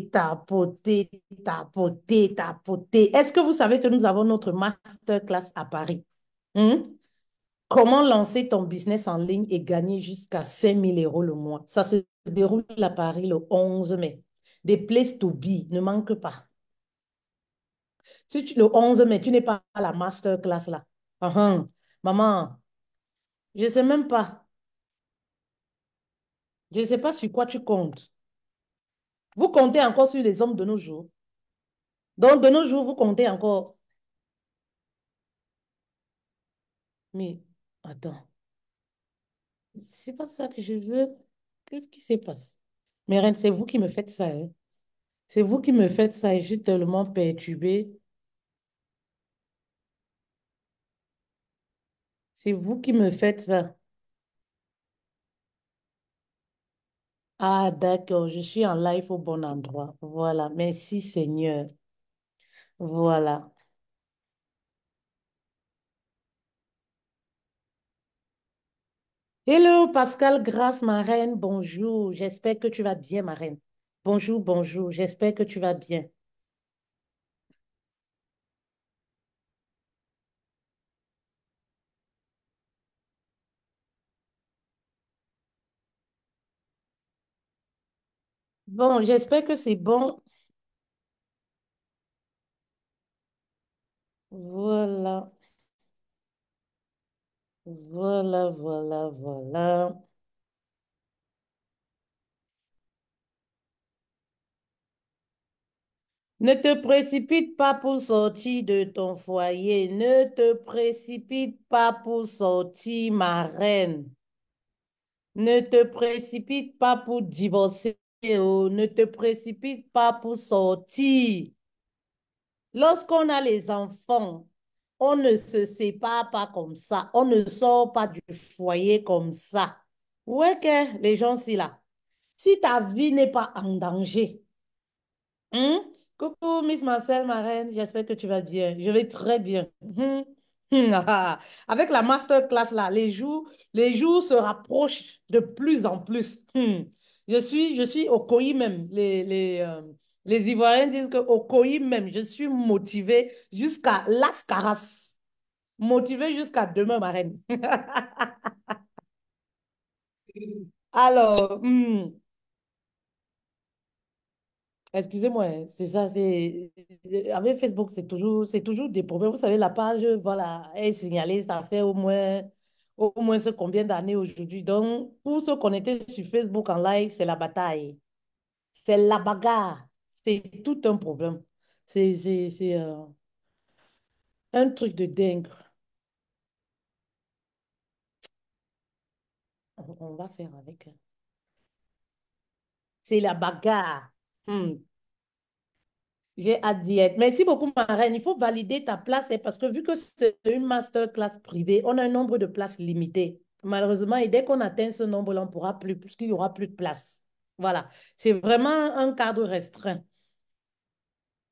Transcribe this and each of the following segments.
tapoter, tapoter, tapoter. Est-ce que vous savez que nous avons notre masterclass à Paris? Hmm? Comment lancer ton business en ligne et gagner jusqu'à 5 000 € le mois? Ça se déroule à Paris le 11 mai. Des places to be ne manquent pas. Si le 11 mai, tu n'es pas à la masterclass là. Ah, ah. Maman, je ne sais même pas. Je ne sais pas sur quoi tu comptes. Vous comptez encore sur les hommes de nos jours. Donc, de nos jours, vous comptez encore. Mais, attends, c'est pas ça que je veux. Qu'est-ce qui se passe? Mais reine, c'est vous qui me faites ça, hein. C'est vous qui me faites ça et je suis tellement perturbée. C'est vous qui me faites ça. Ah, d'accord, je suis en live au bon endroit. Voilà, merci Seigneur. Voilà. Hello Pascal Grâce, ma reine, bonjour. J'espère que tu vas bien, ma reine. Bonjour, bonjour. J'espère que tu vas bien. Bon, j'espère que c'est bon. Voilà, voilà, voilà, voilà. Ne te précipite pas pour sortir de ton foyer. Ne te précipite pas pour sortir, ma reine. Ne te précipite pas pour divorcer. Oh. Ne te précipite pas pour sortir. Lorsqu'on a les enfants, on ne se sépare pas comme ça. On ne sort pas du foyer comme ça. Ouais que les gens, si là. Si ta vie n'est pas en danger, hein? Coucou, Miss Marcel, ma reine, j'espère que tu vas bien. Je vais très bien. Ah. Avec la masterclass là, les jours se rapprochent de plus en plus. Je suis au COI même. Les Ivoiriens disent qu'au COI même, je suis motivée jusqu'à Las Caras. Motivée jusqu'à demain, ma reine. Alors, excusez-moi, hein, c'est ça, avec Facebook, c'est toujours des problèmes. Vous savez, la page, voilà, est signalée, ça fait au moins ce combien d'années aujourd'hui. Donc, pour se connecter sur Facebook en live, c'est la bataille. C'est la bagarre. C'est tout un problème. C'est un truc de dingue. On va faire avec, hein. C'est la bagarre. Hmm. J'ai hâte d'y être. Merci beaucoup, ma reine. Il faut valider ta place hein, parce que vu que c'est une masterclass privée, on a un nombre de places limité. Malheureusement, et dès qu'on atteint ce nombre-là, on ne pourra plus, puisqu'il n'y aura plus de place. Voilà. C'est vraiment un cadre restreint.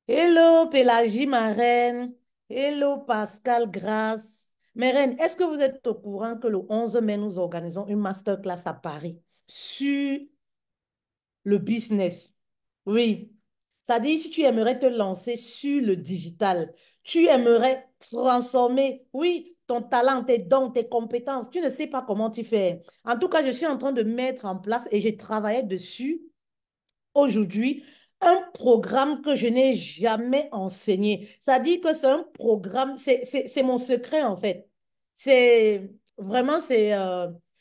Hello, Pélagie, ma reine. Hello, Pascal Grasse. Mes reines, est-ce que vous êtes au courant que le 11 mai, nous organisons une masterclass à Paris sur le business? Oui. Ça dit, si tu aimerais te lancer sur le digital, tu aimerais transformer, oui, ton talent, tes dons, tes compétences. Tu ne sais pas comment tu fais. En tout cas, je suis en train de mettre en place et j'ai travaillé dessus aujourd'hui un programme que je n'ai jamais enseigné. Ça dit que c'est un programme, c'est mon secret en fait. C'est vraiment, c'est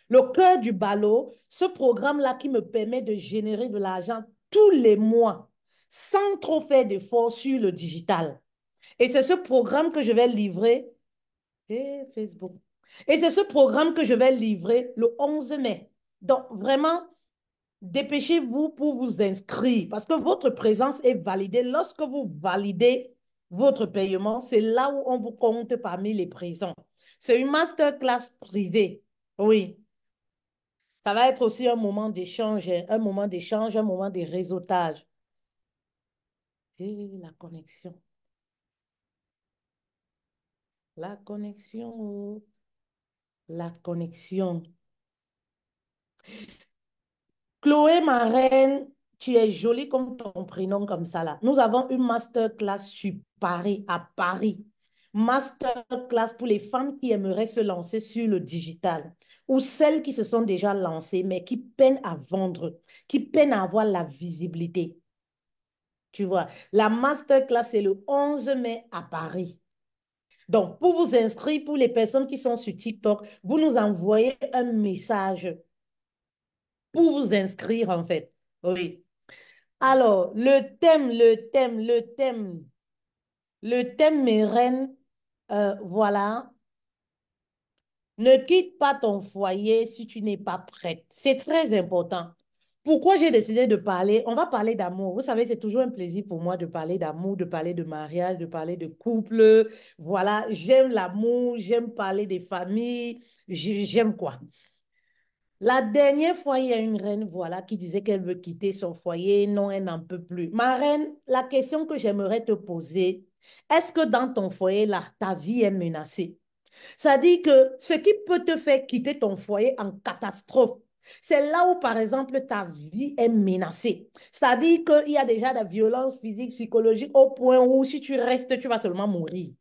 le cœur du ballot, ce programme-là qui me permet de générer de l'argent tous les mois sans trop faire d'efforts sur le digital. Et c'est ce programme que je vais livrer, Facebook. Et c'est ce programme que je vais livrer le 11 mai. Donc, vraiment, dépêchez-vous pour vous inscrire parce que votre présence est validée. Lorsque vous validez votre paiement, c'est là où on vous compte parmi les présents. C'est une masterclass privée. Oui, ça va être aussi un moment d'échange, hein, un moment d'échange, un moment de réseautage. Et la connexion, oh, la connexion. Chloé, ma reine, Tu es jolie comme ton prénom, comme ça là. Nous avons une masterclass sur Paris, à Paris. Masterclass pour les femmes qui aimeraient se lancer sur le digital ou celles qui se sont déjà lancées mais qui peinent à vendre, qui peinent à avoir la visibilité. Tu vois, la masterclass, c'est le 11 mai à Paris. Donc, pour vous inscrire, pour les personnes qui sont sur TikTok, vous nous envoyez un message pour vous inscrire, en fait. Oui. Alors, le thème, mes reines, voilà. Ne quitte pas ton foyer si tu n'es pas prête. C'est très important. Pourquoi j'ai décidé de parler? On va parler d'amour. Vous savez, c'est toujours un plaisir pour moi de parler d'amour, de parler de mariage, de parler de couple. Voilà, j'aime l'amour, j'aime parler des familles, j'aime quoi? La dernière fois, il y a une reine, voilà, qui disait qu'elle veut quitter son foyer. Non, elle n'en peut plus. Ma reine, la question que j'aimerais te poser, est-ce que dans ton foyer, là, ta vie est menacée? Ça dit que ce qui peut te faire quitter ton foyer en catastrophe, c'est là où, par exemple, ta vie est menacée. Ça dit qu'il y a déjà de la violence physique, psychologique, au point où si tu restes, tu vas seulement mourir.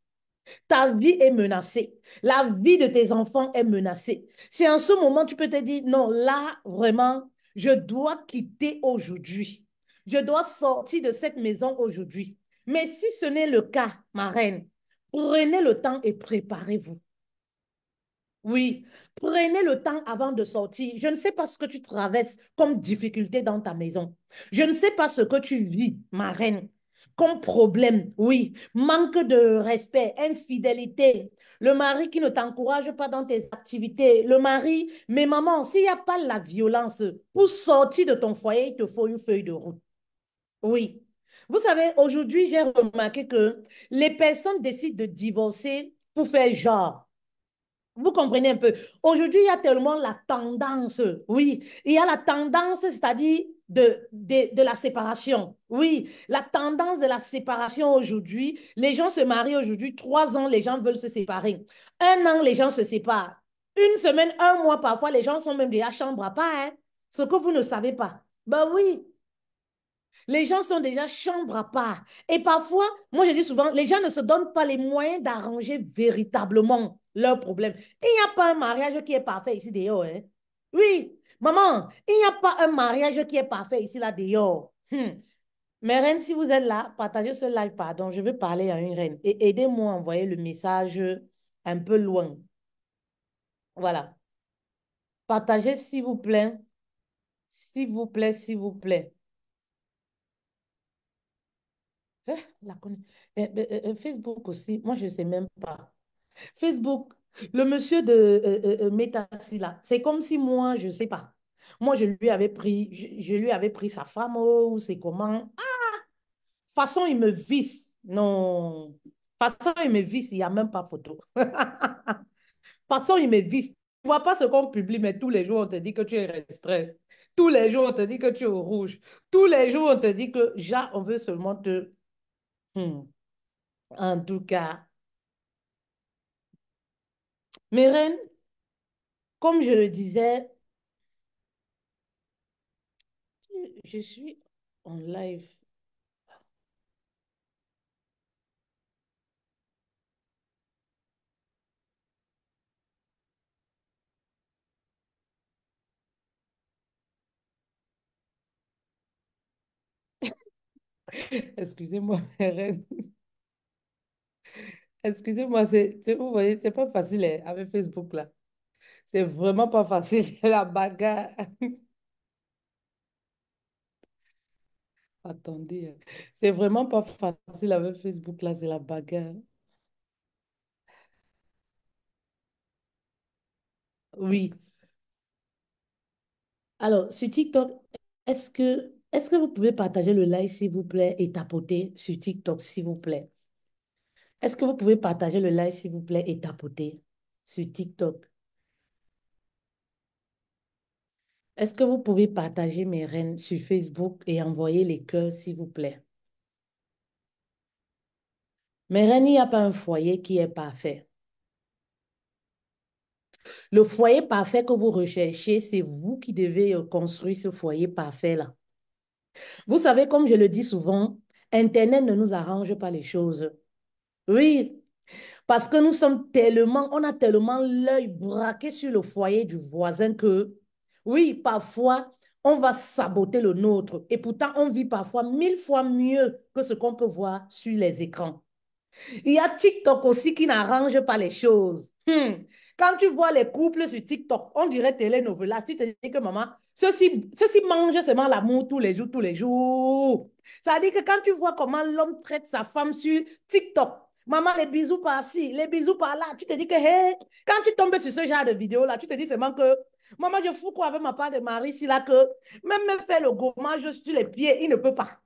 Ta vie est menacée. La vie de tes enfants est menacée. Si en ce moment, tu peux te dire, non, là, vraiment, je dois quitter aujourd'hui. Je dois sortir de cette maison aujourd'hui. Mais si ce n'est le cas, ma reine, prenez le temps et préparez-vous. Oui, prenez le temps avant de sortir. Je ne sais pas ce que tu traverses comme difficulté dans ta maison. Je ne sais pas ce que tu vis, ma reine, comme problème. Oui, manque de respect, infidélité, le mari qui ne t'encourage pas dans tes activités, le mari, mais maman, s'il n'y a pas la violence, pour sortir de ton foyer, il te faut une feuille de route. Oui. Vous savez, aujourd'hui, j'ai remarqué que les personnes décident de divorcer pour faire genre. Vous comprenez un peu. Aujourd'hui, il y a tellement la tendance. Oui, il y a la tendance, c'est-à-dire de la séparation. Oui, la tendance de la séparation aujourd'hui. Les gens se marient aujourd'hui. 3 ans, les gens veulent se séparer. 1 an, les gens se séparent. Une semaine, un mois, parfois, les gens sont même déjà chambre à part, hein. Ce que vous ne savez pas. Ben oui, les gens sont déjà chambre à part. Et parfois, moi je dis souvent, les gens ne se donnent pas les moyens d'arranger véritablement leurs problèmes. Il n'y a pas un mariage qui est parfait ici dehors, hein. Oui, maman, il n'y a pas un mariage qui est parfait ici là dehors. Mes reines, si vous êtes là, partagez ce live, pardon, je veux parler à une reine. Et aidez-moi à envoyer le message un peu loin. Voilà. Partagez, s'il vous plaît. S'il vous plaît, s'il vous plaît. Eh, Facebook aussi, moi, je ne sais même pas. Facebook, le monsieur de Meta, là, c'est comme si moi, je ne sais pas. Moi, je lui avais pris sa femme, oh, ou c'est comment. Ah, façon, il me visse. Non. Façon, il me visse, il n'y a même pas photo. Façon, il me visse. Tu ne vois pas ce qu'on publie, mais tous les jours, on te dit que tu es restreint. Tous les jours, on te dit que tu es au rouge. Tous les jours, on te dit que, ja, on veut seulement te... Hmm. En tout cas, mes reines, comme je le disais, je suis en live. Excusez-moi, mes reines. Excusez-moi, vous voyez, c'est pas facile hein, avec Facebook là. C'est vraiment pas facile, c'est la bagarre. Attendez, hein. C'est vraiment pas facile avec Facebook là, c'est la bagarre. Oui. Alors, sur TikTok, est-ce que vous pouvez partager le live, s'il vous plaît, et tapoter sur TikTok, s'il vous plaît? Est-ce que vous pouvez partager le live, s'il vous plaît, et tapoter sur TikTok? Est-ce que vous pouvez partager mes reines sur Facebook et envoyer les cœurs, s'il vous plaît? Mes reines, il n'y a pas un foyer qui est parfait. Le foyer parfait que vous recherchez, c'est vous qui devez construire ce foyer parfait-là. Vous savez, comme je le dis souvent, Internet ne nous arrange pas les choses. Oui, parce que nous sommes tellement, on a tellement l'œil braqué sur le foyer du voisin que, oui, parfois, on va saboter le nôtre. Et pourtant, on vit parfois 1000 fois mieux que ce qu'on peut voir sur les écrans. Il y a TikTok aussi qui n'arrange pas les choses. Quand tu vois les couples sur TikTok, on dirait télénovelas. Tu te dis que maman, ceux-ci mangent seulement l'amour tous les jours, tous les jours. Ça veut dire que quand tu vois comment l'homme traite sa femme sur TikTok, maman, les bisous par-ci, les bisous par-là, tu te dis que, hey, quand tu tombes sur ce genre de vidéo-là, tu te dis seulement que, maman, je fous quoi avec ma part de mari, si là que, même me faire le gommage sur les pieds, il ne peut pas.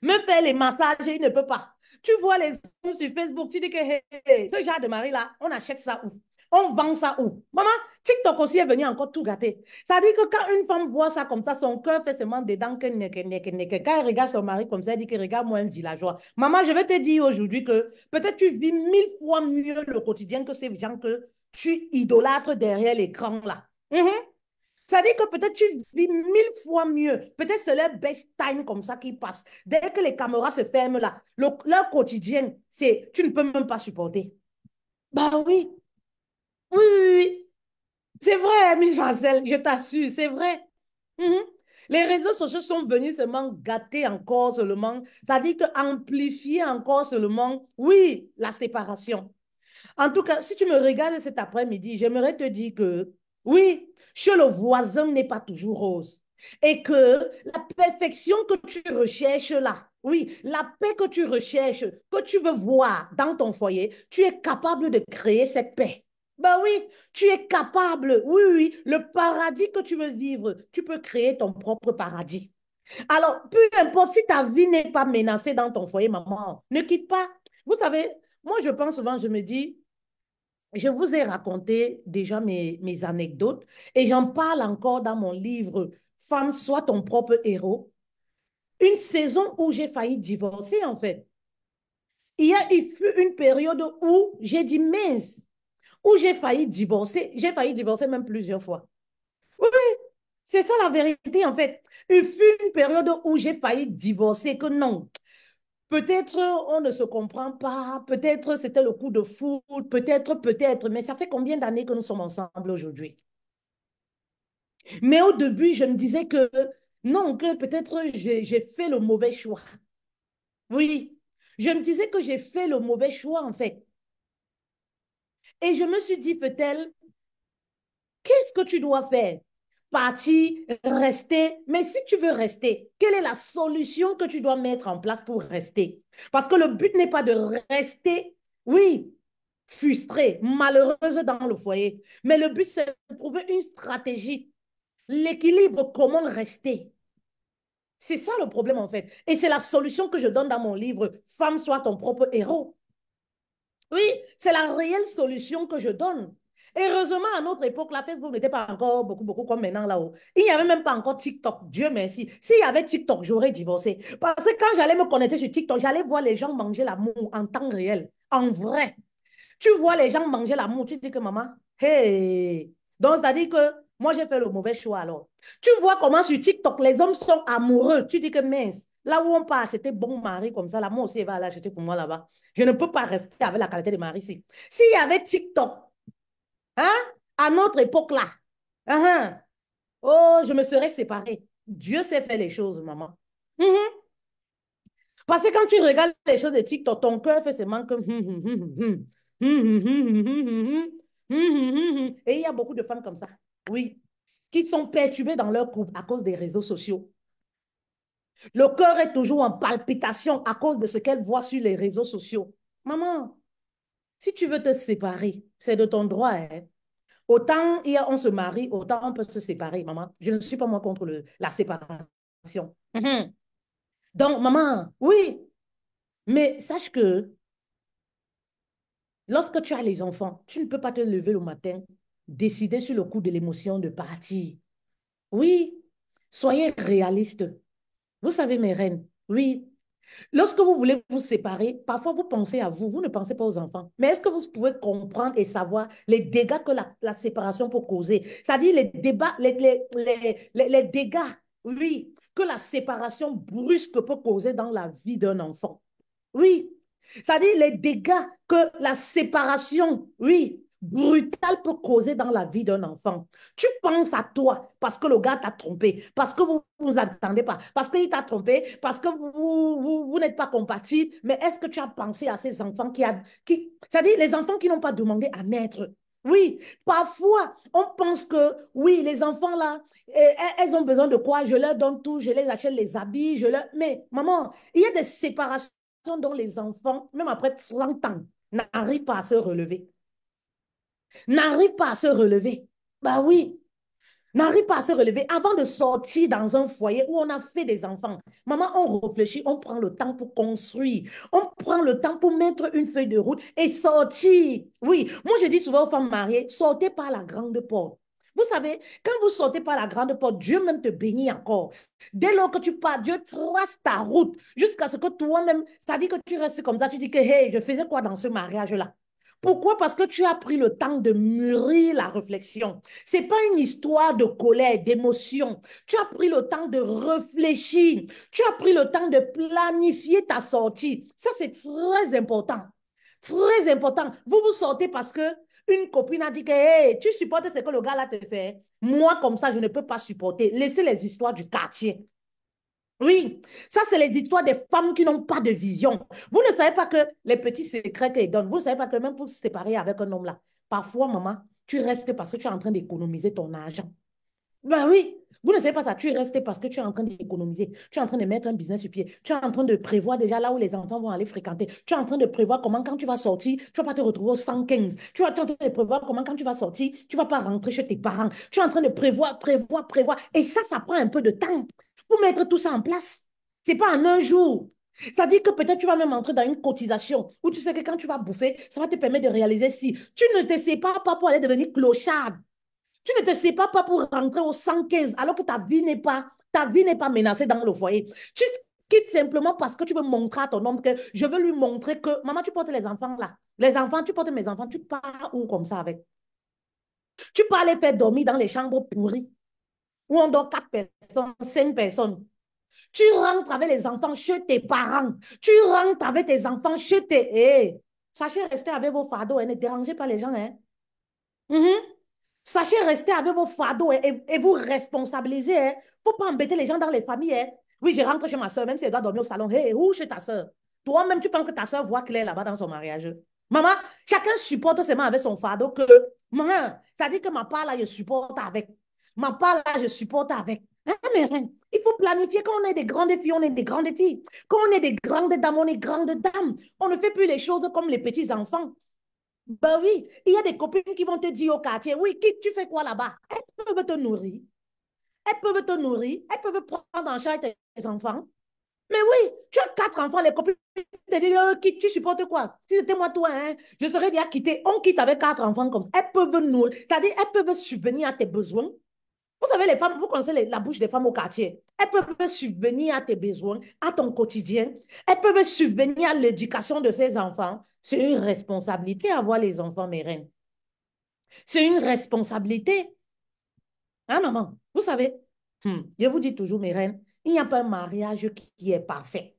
Me faire les massages, il ne peut pas. Tu vois les hommes sur Facebook, tu dis que hey, hey, ce genre de mari-là, on achète ça où? On vend ça où? Maman, TikTok aussi est venu encore tout gâter. Ça dit que quand une femme voit ça comme ça, son cœur fait seulement dedans que quand elle regarde son mari comme ça, elle dit que regarde-moi un villageois. Maman, je vais te dire aujourd'hui que peut-être tu vis 1000 fois mieux le quotidien que ces gens que tu idolâtres derrière l'écran là. Ça dit que peut-être tu vis 1000 fois mieux. Peut-être c'est leur best time comme ça qui passe. Dès que les caméras se ferment là, leur quotidien, c'est tu ne peux même pas supporter. Bah oui, oui, oui, oui. C'est vrai, Miss Marcel, je t'assure, c'est vrai. Mhm. Les réseaux sociaux sont venus seulement gâter encore seulement, c'est-à-dire que amplifier encore seulement, oui, la séparation. En tout cas, si tu me regardes cet après-midi, j'aimerais te dire que oui, chez le voisin n'est pas toujours rose. Et que la perfection que tu recherches là, oui, la paix que tu recherches, que tu veux voir dans ton foyer, tu es capable de créer cette paix. Ben oui, tu es capable, oui, oui, le paradis que tu veux vivre, tu peux créer ton propre paradis. Alors, peu importe si ta vie n'est pas menacée dans ton foyer, maman, ne quitte pas. Vous savez, moi, je pense souvent, je me dis, je vous ai raconté déjà mes anecdotes et j'en parle encore dans mon livre Femme, sois ton propre héros. Une saison où j'ai failli divorcer, en fait. Il fut une période où j'ai dit mince, où j'ai failli divorcer. J'ai failli divorcer même plusieurs fois. Oui, c'est ça la vérité, en fait. Il fut une période où j'ai failli divorcer, que non. Peut-être on ne se comprend pas, peut-être c'était le coup de foudre, peut-être, mais ça fait combien d'années que nous sommes ensemble aujourd'hui? Mais au début, je me disais que non, que peut-être j'ai fait le mauvais choix. Oui, je me disais que j'ai fait le mauvais choix en fait. Et je me suis dit, peut-être, qu'est-ce que tu dois faire? Partir, rester. Mais si tu veux rester, quelle est la solution que tu dois mettre en place pour rester? Parce que le but n'est pas de rester, oui, frustrée, malheureuse dans le foyer. Mais le but, c'est de trouver une stratégie, l'équilibre, comment rester. C'est ça le problème en fait. Et c'est la solution que je donne dans mon livre, Femme, sois ton propre héros. Oui, c'est la réelle solution que je donne. Heureusement, à notre époque, la Facebook n'était pas encore beaucoup comme maintenant là-haut. Il n'y avait même pas encore TikTok, Dieu merci. S'il y avait TikTok, j'aurais divorcé. Parce que quand j'allais me connecter sur TikTok, j'allais voir les gens manger l'amour en temps réel, en vrai. Tu vois les gens manger l'amour, tu dis que maman, hey. Donc, c'est-à-dire que moi, j'ai fait le mauvais choix alors. Tu vois comment sur TikTok, les hommes sont amoureux. Tu dis que mince, là où on peut acheter bon mari comme ça, là, moi aussi, elle va l'acheter pour moi là-bas. Je ne peux pas rester avec la qualité de mari ici. S'il y avait TikTok, hein, à notre époque là, hein, oh, je me serais séparée. Dieu sait faire les choses, maman. Mhm. Parce que quand tu regardes les choses de TikTok, ton cœur fait seulement que... Et il y a beaucoup de femmes comme ça, oui, qui sont perturbées dans leur couple à cause des réseaux sociaux. Le cœur est toujours en palpitation à cause de ce qu'elles voient sur les réseaux sociaux. Maman, si tu veux te séparer, c'est de ton droit. Hein. Autant on se marie, autant on peut se séparer, maman. Je ne suis pas moi contre la séparation. Donc, maman, oui, mais sache que lorsque tu as les enfants, tu ne peux pas te lever le matin, décider sur le coup de l'émotion de partir. Oui, soyez réaliste. Vous savez, mes reines, oui, lorsque vous voulez vous séparer, parfois vous pensez à vous, vous ne pensez pas aux enfants. Mais est-ce que vous pouvez comprendre et savoir les dégâts que la séparation peut causer? C'est-à-dire les dégâts, oui, que la séparation brusque peut causer dans la vie d'un enfant. Oui, c'est-à-dire les dégâts que la séparation, oui, brutale peut causer dans la vie d'un enfant. Tu penses à toi parce que le gars t'a trompé, parce que vous ne vous attendez pas, parce qu'il t'a trompé, parce que vous n'êtes pas compatibles, mais est-ce que tu as pensé à ces enfants c'est-à-dire les enfants qui n'ont pas demandé à naître? Oui, parfois, on pense que, oui, les enfants là, elles ont besoin de quoi? Je leur donne tout, je les achète les habits, je leur... Mais maman, il y a des séparations dont les enfants, même après 30 ans, n'arrivent pas à se relever. N'arrivent pas à se relever. Bah oui, n'arrive pas à se relever avant de sortir dans un foyer où on a fait des enfants. Maman, on réfléchit, on prend le temps pour construire, on prend le temps pour mettre une feuille de route et sortir. Oui, moi je dis souvent aux femmes mariées, sortez par la grande porte. Vous savez, quand vous sortez par la grande porte, Dieu même te bénit encore. Dès lors que tu pars, Dieu trace ta route jusqu'à ce que toi-même, ça dit que tu restes comme ça, tu dis que, hey, je faisais quoi dans ce mariage-là? Pourquoi? Parce que tu as pris le temps de mûrir la réflexion. Ce n'est pas une histoire de colère, d'émotion. Tu as pris le temps de réfléchir. Tu as pris le temps de planifier ta sortie. Ça, c'est très important. Très important. Vous vous sortez parce que une copine a dit que hey, tu supportes ce que le gars là te fait. Moi, comme ça, je ne peux pas supporter. Laissez les histoires du quartier. Oui, ça, c'est les histoires des femmes qui n'ont pas de vision. Vous ne savez pas que les petits secrets qu'elles donnent, vous ne savez pas que même pour se séparer avec un homme là, parfois, maman, tu restes parce que tu es en train d'économiser ton argent. Ben oui, vous ne savez pas ça, tu restes parce que tu es en train d'économiser, tu es en train de mettre un business sur pied, tu es en train de prévoir déjà là où les enfants vont aller fréquenter, tu es en train de prévoir comment quand tu vas sortir, tu ne vas pas te retrouver au 115, tu es en train de prévoir comment quand tu vas sortir, tu ne vas pas rentrer chez tes parents, tu es en train de prévoir, et ça prend un peu de temps pour mettre tout ça en place. Ce n'est pas en un jour. Ça dit que peut-être tu vas même entrer dans une cotisation où tu sais que quand tu vas bouffer, ça va te permettre de réaliser si tu ne te sépares pas pour aller devenir clochard. Tu ne te sépares pas pour rentrer au 115 alors que ta vie n'est pas menacée dans le foyer. Tu quittes simplement parce que tu veux montrer à ton homme que je veux lui montrer que maman, tu portes les enfants là. Les enfants, tu portes mes enfants, tu pars où comme ça avec? Tu pars les faire dormir dans les chambres pourries où on dort 4 personnes, 5 personnes. Tu rentres avec les enfants chez tes parents. Tu rentres avec tes enfants chez tes... Hey, sachez rester avec vos fardeaux et ne dérangez pas les gens. Hein? Mhm. Sachez rester avec vos fardeaux et vous responsabiliser. Il ne faut pas embêter les gens dans les familles. Hein. Oui, je rentre chez ma soeur, même si elle doit dormir au salon. Hey, où chez ta soeur? Toi-même, tu penses que ta soeur voit clair là-bas dans son mariage. Maman, chacun supporte seulement avec son fardeau que, maman, ça dit que ma part là, je supporte avec. Ma part là, je supporte avec. Hein, mais rien. Il faut planifier quand on est des grandes filles, on est des grandes filles. Quand on est des grandes dames, on est grandes dames. On ne fait plus les choses comme les petits enfants. Ben oui, il y a des copines qui vont te dire au quartier, oui, qui, tu fais quoi là-bas? Elles peuvent te nourrir, elles peuvent te nourrir, elles peuvent prendre en charge tes enfants. Mais oui, tu as 4 enfants, les copines te disent, qui, tu supportes quoi? Si c'était moi, toi, hein, je serais déjà quitté. On quitte avec 4 enfants comme ça. Elles peuvent nourrir, c'est-à-dire elles peuvent subvenir à tes besoins. Vous savez, les femmes, vous connaissez la bouche des femmes au quartier. Elles peuvent subvenir à tes besoins, à ton quotidien. Elles peuvent subvenir à l'éducation de ses enfants. C'est une responsabilité avoir les enfants, mes reines. C'est une responsabilité. Hein, maman? Vous savez, je vous dis toujours, mes reines, il n'y a pas un mariage qui est parfait.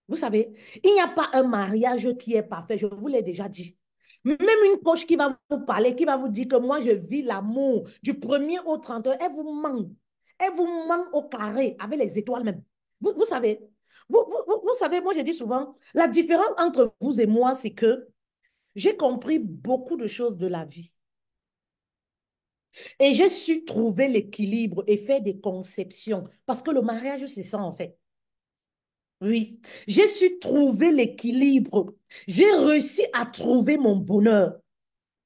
Vous savez, il n'y a pas un mariage qui est parfait. Je vous l'ai déjà dit. Même une coach qui va vous parler, qui va vous dire que moi, je vis l'amour du 1er au 31, elle vous ment. Elle vous ment au carré, avec les étoiles même. Vous savez, vous savez, moi, je dis souvent, la différence entre vous et moi, c'est que j'ai compris beaucoup de choses de la vie. Et j'ai su trouver l'équilibre et faire des conceptions. Parce que le mariage, c'est ça en fait. Oui, j'ai su trouver l'équilibre. J'ai réussi à trouver mon bonheur.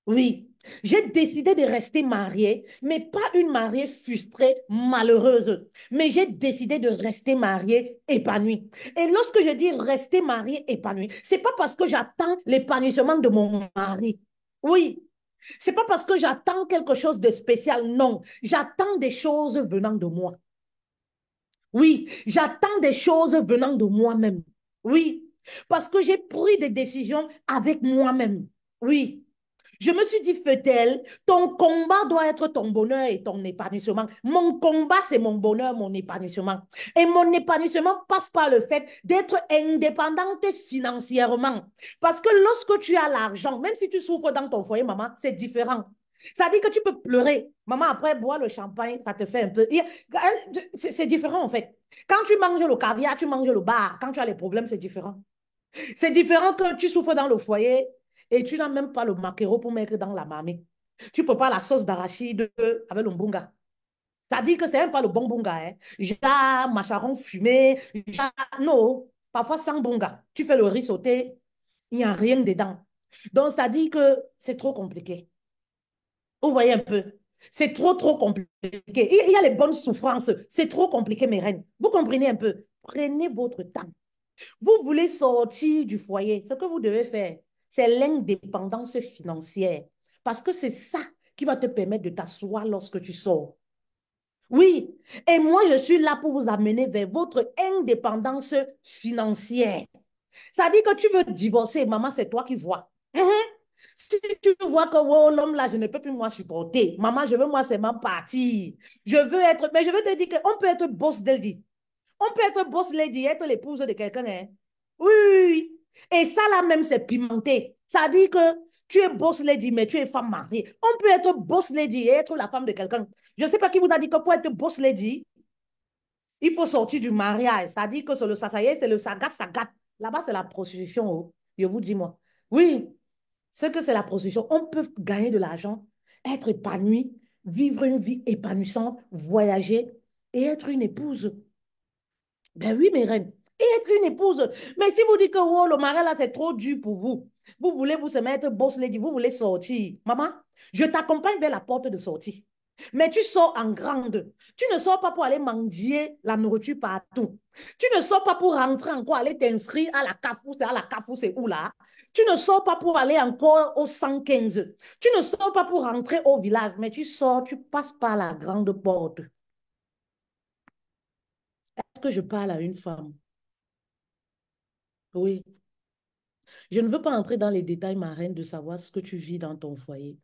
Oui, j'ai décidé de rester mariée, mais pas une mariée frustrée, malheureuse. Mais j'ai décidé de rester mariée, épanouie. Et lorsque je dis rester mariée, épanouie, c'est pas parce que j'attends l'épanouissement de mon mari. Oui, c'est pas parce que j'attends quelque chose de spécial, non. J'attends des choses venant de moi. Oui, j'attends des choses venant de moi-même. Oui, parce que j'ai pris des décisions avec moi-même. Oui, Je me suis dit, Feutel, ton combat doit être ton bonheur et ton épanouissement. Mon combat, c'est mon bonheur, mon épanouissement. Et mon épanouissement passe par le fait d'être indépendante financièrement. Parce que lorsque tu as l'argent, même si tu souffres dans ton foyer, maman, c'est différent. Ça dit que tu peux pleurer. Maman, après, boire le champagne, ça te fait un peu. C'est différent, en fait. Quand tu manges le caviar, tu manges le bar. Quand tu as les problèmes, c'est différent. C'est différent que tu souffres dans le foyer et tu n'as même pas le maquereau pour mettre dans la marmite. Tu ne peux pas la sauce d'arachide avec le mbunga. Ça dit que c'est même pas le bon bunga. Hein. Déjà, macharon fumé. Non, parfois sans bunga. Tu fais le riz sauté, il n'y a rien dedans. Donc, ça dit que c'est trop compliqué. Vous voyez un peu? C'est trop, trop compliqué. Il y a les bonnes souffrances. C'est trop compliqué, mes reines. Vous comprenez un peu? Prenez votre temps. Vous voulez sortir du foyer. Ce que vous devez faire, c'est l'indépendance financière. Parce que c'est ça qui va te permettre de t'asseoir lorsque tu sors. Oui, et moi, je suis là pour vous amener vers votre indépendance financière. Ça dit que tu veux divorcer, maman, c'est toi qui vois. Mhm. Si tu vois que oh, l'homme là, je ne peux plus moi supporter, maman, je veux moi seulement partir. Je veux être, mais je veux te dire qu'on peut être boss lady. On peut être boss lady, être l'épouse de quelqu'un. Hein? Oui, oui, oui. Et ça là même, c'est pimenté. Ça dit que tu es boss lady, mais tu es femme mariée. On peut être boss lady et être la femme de quelqu'un. Je ne sais pas qui vous a dit que pour être boss lady, il faut sortir du mariage. Ça dit que c'est le ça y est, c'est le sagat, sagat. Là-bas, c'est la prostitution. Oh. Je vous dis, moi. Oui, c'est que c'est la prostitution. On peut gagner de l'argent, être épanoui, vivre une vie épanouissante, voyager et être une épouse. Ben oui, mes reines. Et être une épouse. Mais si vous dites que oh, le mari là, c'est trop dur pour vous, vous voulez vous se mettre boss lady, vous voulez sortir. Maman, je t'accompagne vers la porte de sortie. Mais tu sors en grande. Tu ne sors pas pour aller mendier la nourriture partout. Tu ne sors pas pour rentrer encore, aller t'inscrire à la CAFou, c'est où là? Tu ne sors pas pour aller encore au 115. Tu ne sors pas pour rentrer au village, mais tu sors, tu passes par la grande porte. Est-ce que je parle à une femme? Oui. Je ne veux pas entrer dans les détails, ma reine, de savoir ce que tu vis dans ton foyer.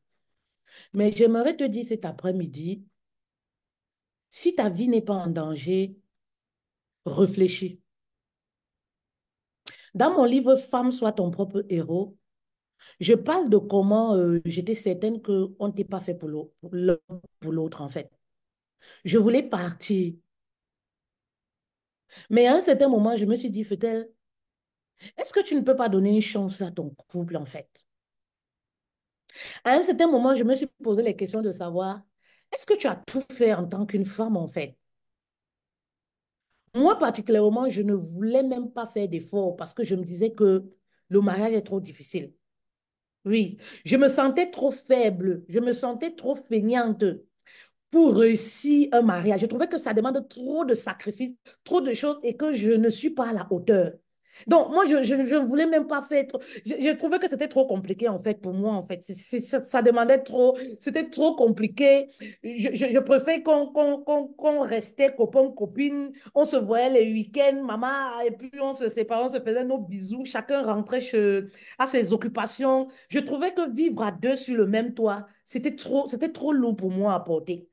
Mais j'aimerais te dire cet après-midi, si ta vie n'est pas en danger, réfléchis. Dans mon livre Femme, sois ton propre héros, je parle de comment j'étais certaine qu'on n'était pas fait pour l'un pour l'autre, en fait. Je voulais partir. Mais à un certain moment, je me suis dit, Fetel, est-ce que tu ne peux pas donner une chance à ton couple, en fait? À un certain moment, je me suis posé les questions de savoir, est-ce que tu as tout fait en tant qu'une femme, en fait? Moi, particulièrement, je ne voulais même pas faire d'efforts parce que je me disais que le mariage est trop difficile. Oui, je me sentais trop faible, je me sentais trop feignante pour réussir un mariage. Je trouvais que ça demande trop de sacrifices, trop de choses et que je ne suis pas à la hauteur. Donc, moi, je ne voulais même pas faire. Je trouvais que c'était trop compliqué, en fait, pour moi, en fait. Ça demandait trop. C'était trop compliqué. Je préfère qu'on restait copains, copines. On se voyait les week-ends, maman, et puis on se séparait, on se faisait nos bisous. Chacun rentrait à ses occupations. Je trouvais que vivre à deux sur le même toit, c'était trop lourd pour moi à porter.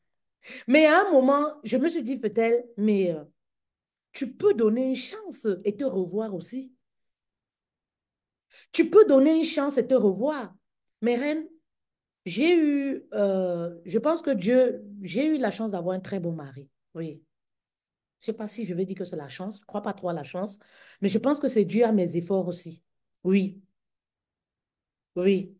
Mais à un moment, je me suis dit, peut-être, mais tu peux donner une chance et te revoir aussi. Tu peux donner une chance et te revoir. Mais reine, je pense que j'ai eu la chance d'avoir un très bon mari. Oui. Je ne sais pas si je vais dire que c'est la chance. Je ne crois pas trop à la chance. Mais je pense que c'est dû à mes efforts aussi. Oui, oui.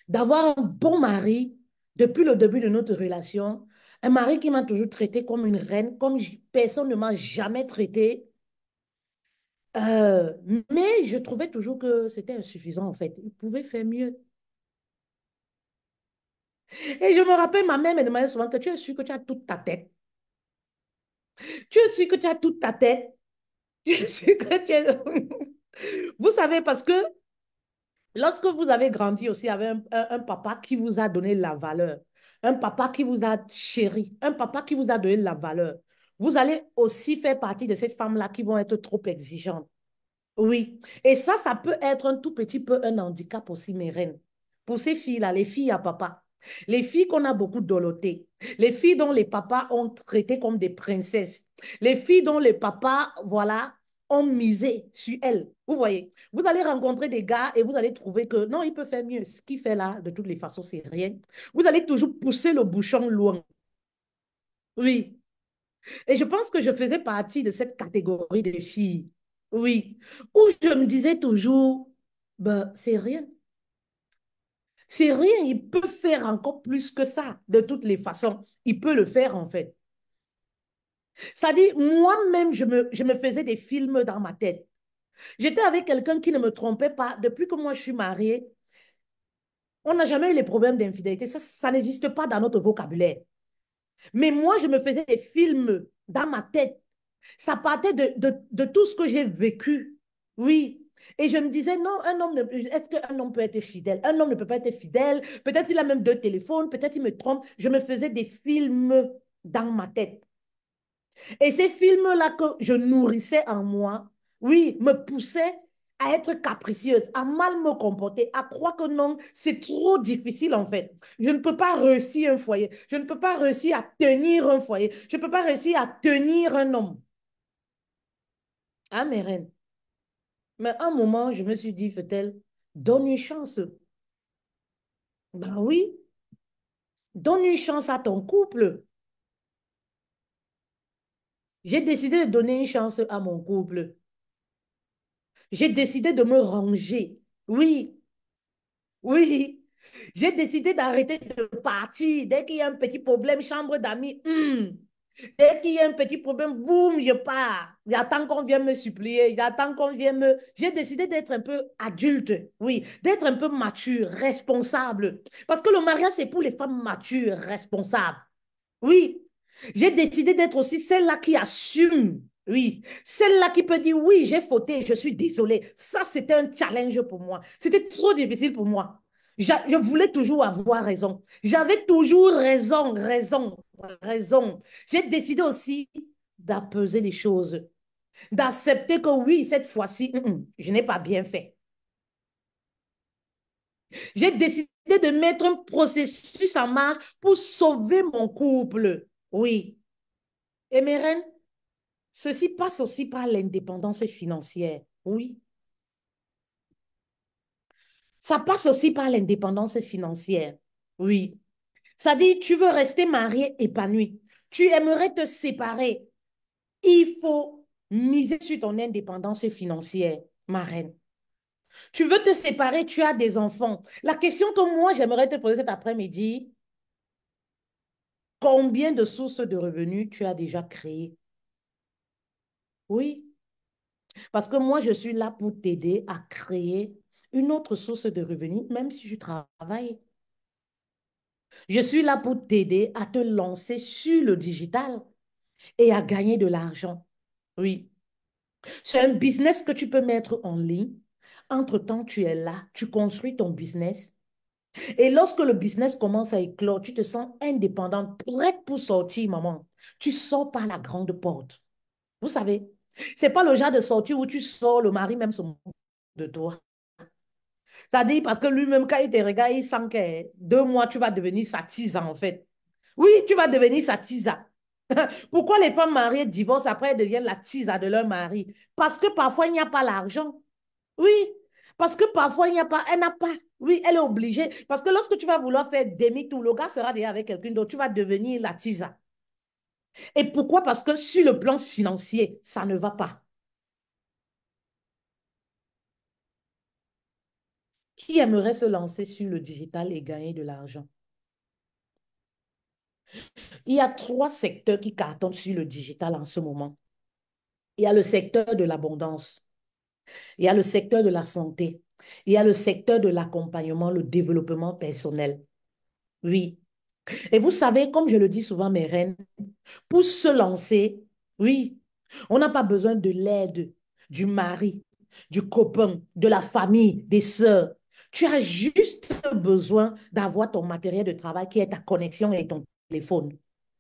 D'avoir un bon mari depuis le début de notre relation. Un mari qui m'a toujours traité comme une reine, comme personne ne m'a jamais traité. Euh, mais je trouvais toujours que c'était insuffisant, en fait. Il pouvait faire mieux. Et je me rappelle, ma mère me demandait souvent que tu es sûr que tu as toute ta tête. Tu es sûr que tu as toute ta tête. Tu es sûr que tu es... Vous savez, parce que lorsque vous avez grandi aussi avec un papa qui vous a donné la valeur, un papa qui vous a chéri, un papa qui vous a donné la valeur, vous allez aussi faire partie de ces femmes-là qui vont être trop exigeantes. Oui. Et ça peut être un tout petit peu un handicap aussi, mes reines. pour ces filles-là, les filles à papa, les filles qu'on a beaucoup dolottées, les filles dont les papas ont traité comme des princesses, les filles dont les papas, voilà, ont misé sur elles. Vous voyez, vous allez rencontrer des gars et vous allez trouver que non, il peut faire mieux. Ce qu'il fait là, de toutes les façons, c'est rien. Vous allez toujours pousser le bouchon loin. Oui. Et je pense que je faisais partie de cette catégorie de filles. Oui. Où je me disais toujours, ben, c'est rien. C'est rien, il peut faire encore plus que ça, de toutes les façons. Il peut le faire, en fait. Ça dit, moi-même, je me faisais des films dans ma tête. J'étais avec quelqu'un qui ne me trompait pas. Depuis que moi, je suis mariée, on n'a jamais eu les problèmes d'infidélité. Ça n'existe pas dans notre vocabulaire. Mais moi, je me faisais des films dans ma tête. Ça partait de tout ce que j'ai vécu. Oui. Et je me disais, non, est-ce qu'un homme peut être fidèle? Un homme ne peut pas être fidèle. Peut-être il a même deux téléphones, peut-être il me trompe. Je me faisais des films dans ma tête. Et ces films-là que je nourrissais en moi, oui, me poussaient à être capricieuse, à mal me comporter, à croire que non, c'est trop difficile en fait. Je ne peux pas réussir un foyer. Je ne peux pas réussir à tenir un foyer. Je ne peux pas réussir à tenir un homme. Ah, mes reines. Mais à un moment, je me suis dit, Fetel, donne une chance. Ben oui, donne une chance à ton couple. J'ai décidé de donner une chance à mon couple. J'ai décidé de me ranger. Oui, oui. J'ai décidé d'arrêter de partir. Dès qu'il y a un petit problème, chambre d'amis, dès qu'il y a un petit problème, boum, je pars. J'attends qu'on vienne me supplier. J'attends qu'on vienne me... J'ai décidé d'être un peu adulte, oui, d'être un peu mature, responsable. Parce que le mariage, c'est pour les femmes matures, responsables. Oui, j'ai décidé d'être aussi celle-là qui assume. Oui, celle-là qui peut dire oui, j'ai fauté, je suis désolée. Ça, c'était un challenge pour moi. C'était trop difficile pour moi. Je voulais toujours avoir raison. J'avais toujours raison, raison, raison. J'ai décidé aussi d'apaiser les choses, d'accepter que oui, cette fois-ci, je n'ai pas bien fait. J'ai décidé de mettre un processus en marche pour sauver mon couple. Oui. Et mes reines, ceci passe aussi par l'indépendance financière. Oui. Ça passe aussi par l'indépendance financière. Oui. Ça dit, tu veux rester marié, épanoui. Tu aimerais te séparer. Il faut miser sur ton indépendance financière, ma reine. Tu veux te séparer, tu as des enfants. La question que moi, j'aimerais te poser cet après-midi, combien de sources de revenus tu as déjà créées? Oui. Parce que moi, je suis là pour t'aider à créer une autre source de revenus, même si je travaille. Je suis là pour t'aider à te lancer sur le digital et à gagner de l'argent. Oui. C'est un business que tu peux mettre en ligne. Entre-temps, tu es là, tu construis ton business. Et lorsque le business commence à éclore, tu te sens indépendante, prête pour sortir, maman. Tu sors par la grande porte. Vous savez, c'est pas le genre de sortie où tu sors, le mari même se moque de toi. Ça dit parce que lui-même, quand il te regarde, il sent que 2 mois, tu vas devenir sa tisa, en fait. Oui, tu vas devenir sa tisa. Pourquoi les femmes mariées divorcent après elles deviennent la tisa de leur mari? Parce que parfois, il n'y a pas l'argent. Oui, parce que parfois, il n'y a pas, elle n'a pas. Oui, elle est obligée. Parce que lorsque tu vas vouloir faire demi-tour, le gars sera déjà avec quelqu'un d'autre, tu vas devenir la tisa. Et pourquoi? Parce que sur le plan financier, ça ne va pas. Qui aimerait se lancer sur le digital et gagner de l'argent? Il y a 3 secteurs qui cartonnent sur le digital en ce moment. Il y a le secteur de l'abondance, il y a le secteur de la santé, il y a le secteur de l'accompagnement, le développement personnel. Oui. Et vous savez, comme je le dis souvent, mes reines, pour se lancer, oui, on n'a pas besoin de l'aide du mari, du copain, de la famille, des sœurs. Tu as juste besoin d'avoir ton matériel de travail qui est ta connexion et ton téléphone.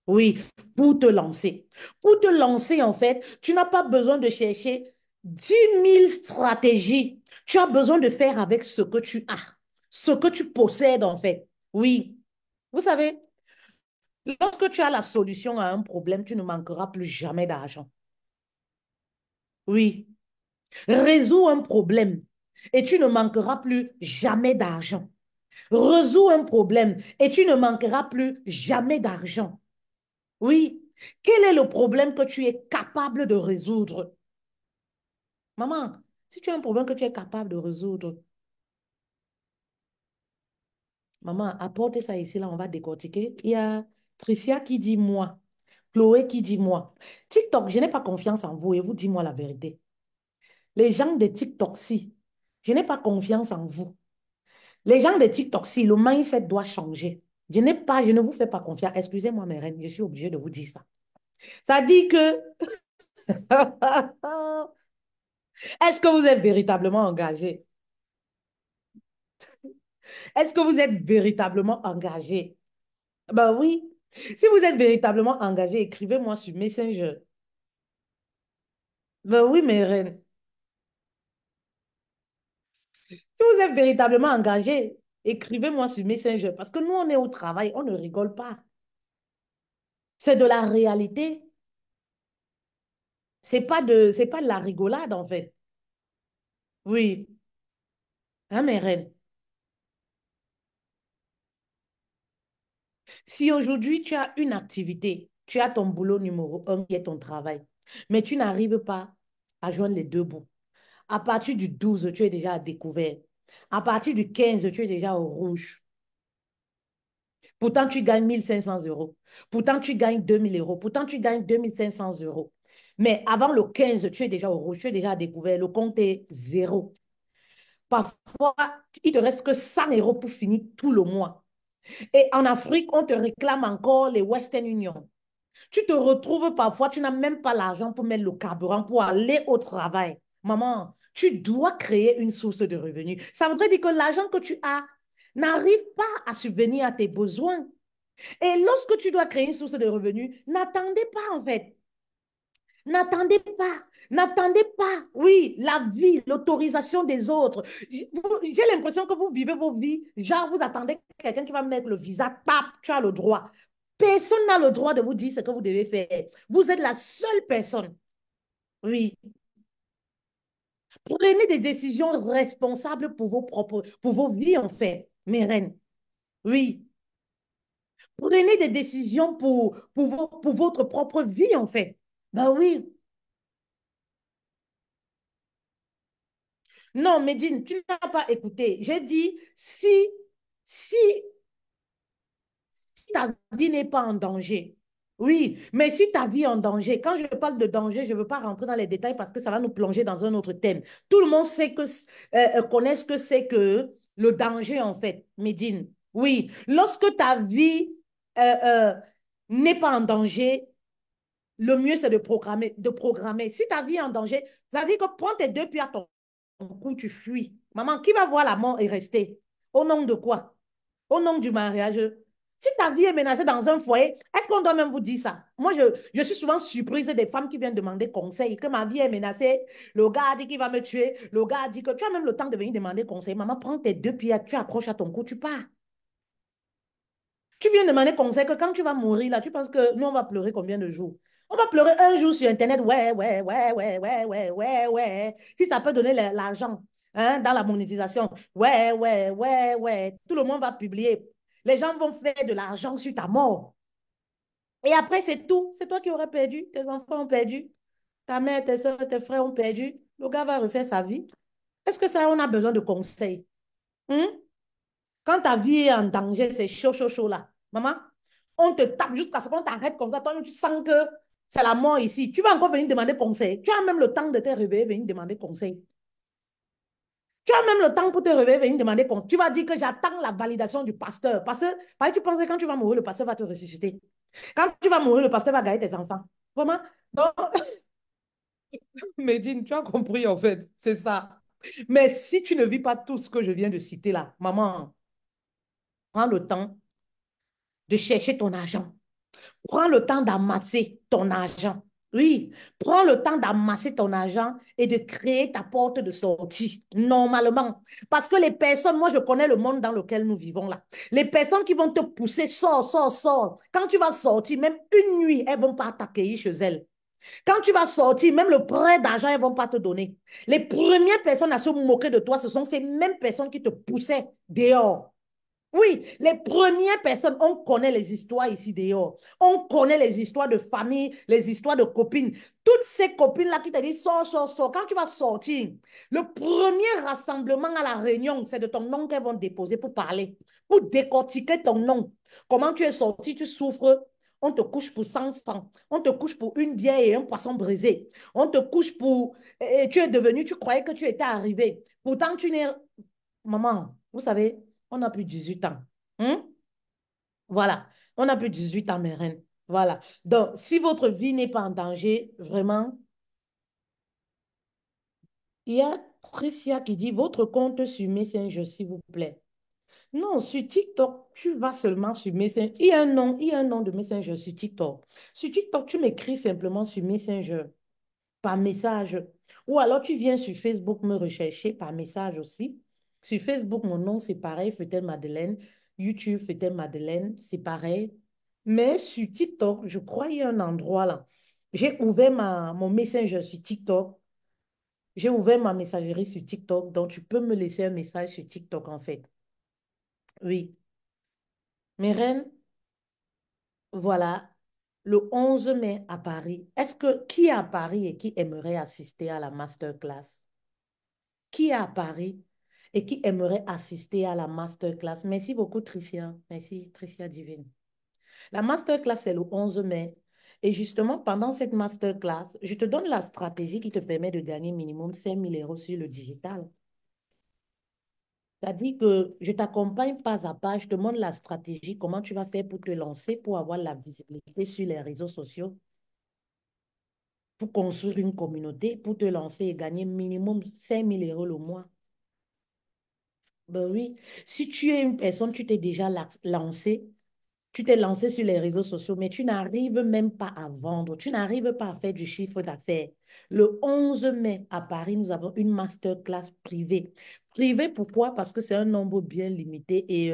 Oui, pour te lancer. Pour te lancer, en fait, tu n'as pas besoin de chercher 10 000 stratégies. Tu as besoin de faire avec ce que tu as. ce que tu possèdes en fait. Oui. Vous savez, lorsque tu as la solution à un problème, tu ne manqueras plus jamais d'argent. Oui. Résous un problème et tu ne manqueras plus jamais d'argent. Résous un problème et tu ne manqueras plus jamais d'argent. Oui. Quel est le problème que tu es capable de résoudre? Maman, si tu as un problème que tu es capable de résoudre, maman, apporte ça ici, là, on va décortiquer. Il y a Tricia qui dit moi, Chloé qui dit moi. TikTok, je n'ai pas confiance en vous et vous dis-moi la vérité. Les gens de TikTok, si, je n'ai pas confiance en vous. Les gens de TikTok, si, le mindset doit changer. Je ne vous fais pas confiance. Excusez-moi, mes reines, je suis obligée de vous dire ça. Ça dit que, est-ce que vous êtes véritablement engagé? Est-ce que vous êtes véritablement engagé? Ben oui. Si vous êtes véritablement engagé, écrivez-moi sur Messenger. Ben oui, mes reines. Si vous êtes véritablement engagé, écrivez-moi sur Messenger. Parce que nous, on est au travail, on ne rigole pas. C'est de la réalité. C'est pas de la rigolade, en fait. Oui. Hein, mes reines? Si aujourd'hui tu as une activité, tu as ton boulot numéro un qui est ton travail, mais tu n'arrives pas à joindre les deux bouts. À partir du 12, tu es déjà à découvert. À partir du 15, tu es déjà au rouge. Pourtant, tu gagnes 1 500 euros. Pourtant, tu gagnes 2 000 euros. Pourtant, tu gagnes 2 500 euros. Mais avant le 15, tu es déjà au rouge, tu es déjà à découvert. Le compte est zéro. Parfois, il te reste que 100 euros pour finir tout le mois. Et en Afrique, on te réclame encore les Western Union. Tu te retrouves parfois, tu n'as même pas l'argent pour mettre le carburant pour aller au travail. Maman, tu dois créer une source de revenus. Ça voudrait dire que l'argent que tu as n'arrive pas à subvenir à tes besoins. Et lorsque tu dois créer une source de revenus, n'attendez pas en fait. N'attendez pas. N'attendez pas. Oui, la vie, l'autorisation des autres. J'ai l'impression que vous vivez vos vies, genre vous attendez quelqu'un qui va mettre le visa, tap, tu as le droit. Personne n'a le droit de vous dire ce que vous devez faire. Vous êtes la seule personne. Oui. Prenez des décisions responsables pour vos vies, en fait, mes reines. Oui. Prenez des décisions pour votre propre vie, en fait. Ben oui. Non, Médine, tu n'as pas écouté. J'ai dit, si ta vie n'est pas en danger. Oui, mais si ta vie est en danger, quand je parle de danger, je ne veux pas rentrer dans les détails parce que ça va nous plonger dans un autre thème. Tout le monde sait connaît ce que c'est que le danger, en fait, Médine. Oui, lorsque ta vie euh, euh, n'est pas en danger, le mieux, c'est de programmer, de programmer. Si ta vie est en danger, ça veut dire que prends tes deux pieds à ton cou, tu fuis. Maman, qui va voir la mort et rester? Au nom de quoi? Au nom du mariage. Si ta vie est menacée dans un foyer, est-ce qu'on doit même vous dire ça? Moi, je suis souvent surprise des femmes qui viennent demander conseil, que ma vie est menacée, le gars dit qu'il va me tuer, le gars dit que tu as même le temps de venir demander conseil. Maman, prends tes deux pieds, tu accroches à ton cou, tu pars. Tu viens demander conseil que quand tu vas mourir, là, tu penses que nous, on va pleurer combien de jours? On va pleurer un jour sur Internet, ouais, ouais, ouais, ouais, ouais, ouais, ouais, ouais. Si ça peut donner l'argent hein, dans la monétisation, ouais, ouais, ouais, ouais. Tout le monde va publier. Les gens vont faire de l'argent sur ta mort. Et après, c'est tout. C'est toi qui aurais perdu. Tes enfants ont perdu. Ta mère, tes soeurs, tes frères ont perdu. Le gars va refaire sa vie. Est-ce que ça, on a besoin de conseils? Hein? Quand ta vie est en danger, c'est chaud, chaud, chaud là. Maman, on te tape jusqu'à ce qu'on t'arrête comme ça. Toi, tu sens que c'est la mort ici. Tu vas encore venir demander conseil. Tu as même le temps de te réveiller, venir demander conseil. Tu as même le temps pour te réveiller, venir demander conseil. Tu vas dire que j'attends la validation du pasteur. Parce que tu penses que quand tu vas mourir, le pasteur va te ressusciter. Quand tu vas mourir, le pasteur va garder tes enfants. Vraiment? Donc, Médine, tu as compris en fait. C'est ça. Mais si tu ne vis pas tout ce que je viens de citer là, maman, prends le temps de chercher ton argent. Prends le temps d'amasser ton argent. Oui, prends le temps d'amasser ton argent et de créer ta porte de sortie, normalement. Parce que les personnes, moi je connais le monde dans lequel nous vivons là. Les personnes qui vont te pousser, sors, sors, sors. Quand tu vas sortir, même une nuit, elles ne vont pas t'accueillir chez elles. Quand tu vas sortir, même le prêt d'argent, elles ne vont pas te donner. Les premières personnes à se moquer de toi, ce sont ces mêmes personnes qui te poussaient dehors. Oui, les premières personnes, on connaît les histoires ici dehors. On connaît les histoires de famille, les histoires de copines. Toutes ces copines-là qui te disent sors, sors, sors. Quand tu vas sortir, le premier rassemblement à la réunion, c'est de ton nom qu'elles vont déposer pour parler, pour décortiquer ton nom. Comment tu es sorti, tu souffres. On te couche pour 100 francs. On te couche pour une bière et un poisson brisé. On te couche pour... Et tu es devenu, tu croyais que tu étais arrivé. Pourtant, tu n'es... Maman, vous savez, on a plus de 18 ans. Hein? Voilà, on a plus de 18 ans, mes reines. Voilà. Donc, si votre vie n'est pas en danger, vraiment, il y a Tricia qui dit, votre compte sur Messenger, s'il vous plaît. Non, sur TikTok, tu vas seulement sur Messenger. Il y a un nom de Messenger sur TikTok. Sur TikTok, tu m'écris simplement sur Messenger, par message. Ou alors, tu viens sur Facebook me rechercher par message aussi. Sur Facebook, mon nom, c'est pareil, Fetel Madeleine. YouTube, Fetel Madeleine, c'est pareil. Mais sur TikTok, je crois qu'il y a un endroit là. J'ai ouvert mon Messenger sur TikTok. J'ai ouvert ma messagerie sur TikTok. Donc, tu peux me laisser un message sur TikTok, en fait. Oui. Mes reines, voilà. Le 11 mai à Paris. Qui est à Paris et qui aimerait assister à la masterclass? Qui est à Paris et qui aimerait assister à la masterclass? Merci beaucoup, Tricia. Merci, Tricia Divine. La masterclass, c'est le 11 mai. Et justement, pendant cette masterclass, je te donne la stratégie qui te permet de gagner minimum 5 000 € sur le digital. C'est-à-dire que je t'accompagne pas à pas, je te montre la stratégie, comment tu vas faire pour te lancer, pour avoir la visibilité sur les réseaux sociaux, pour construire une communauté, pour te lancer et gagner minimum 5 000 € le mois. Ben oui, si tu es une personne, tu t'es déjà lancé, tu t'es lancé sur les réseaux sociaux, mais tu n'arrives même pas à vendre, tu n'arrives pas à faire du chiffre d'affaires. Le 11 mai à Paris, nous avons une masterclass privée. Privée, pourquoi? Parce que c'est un nombre bien limité et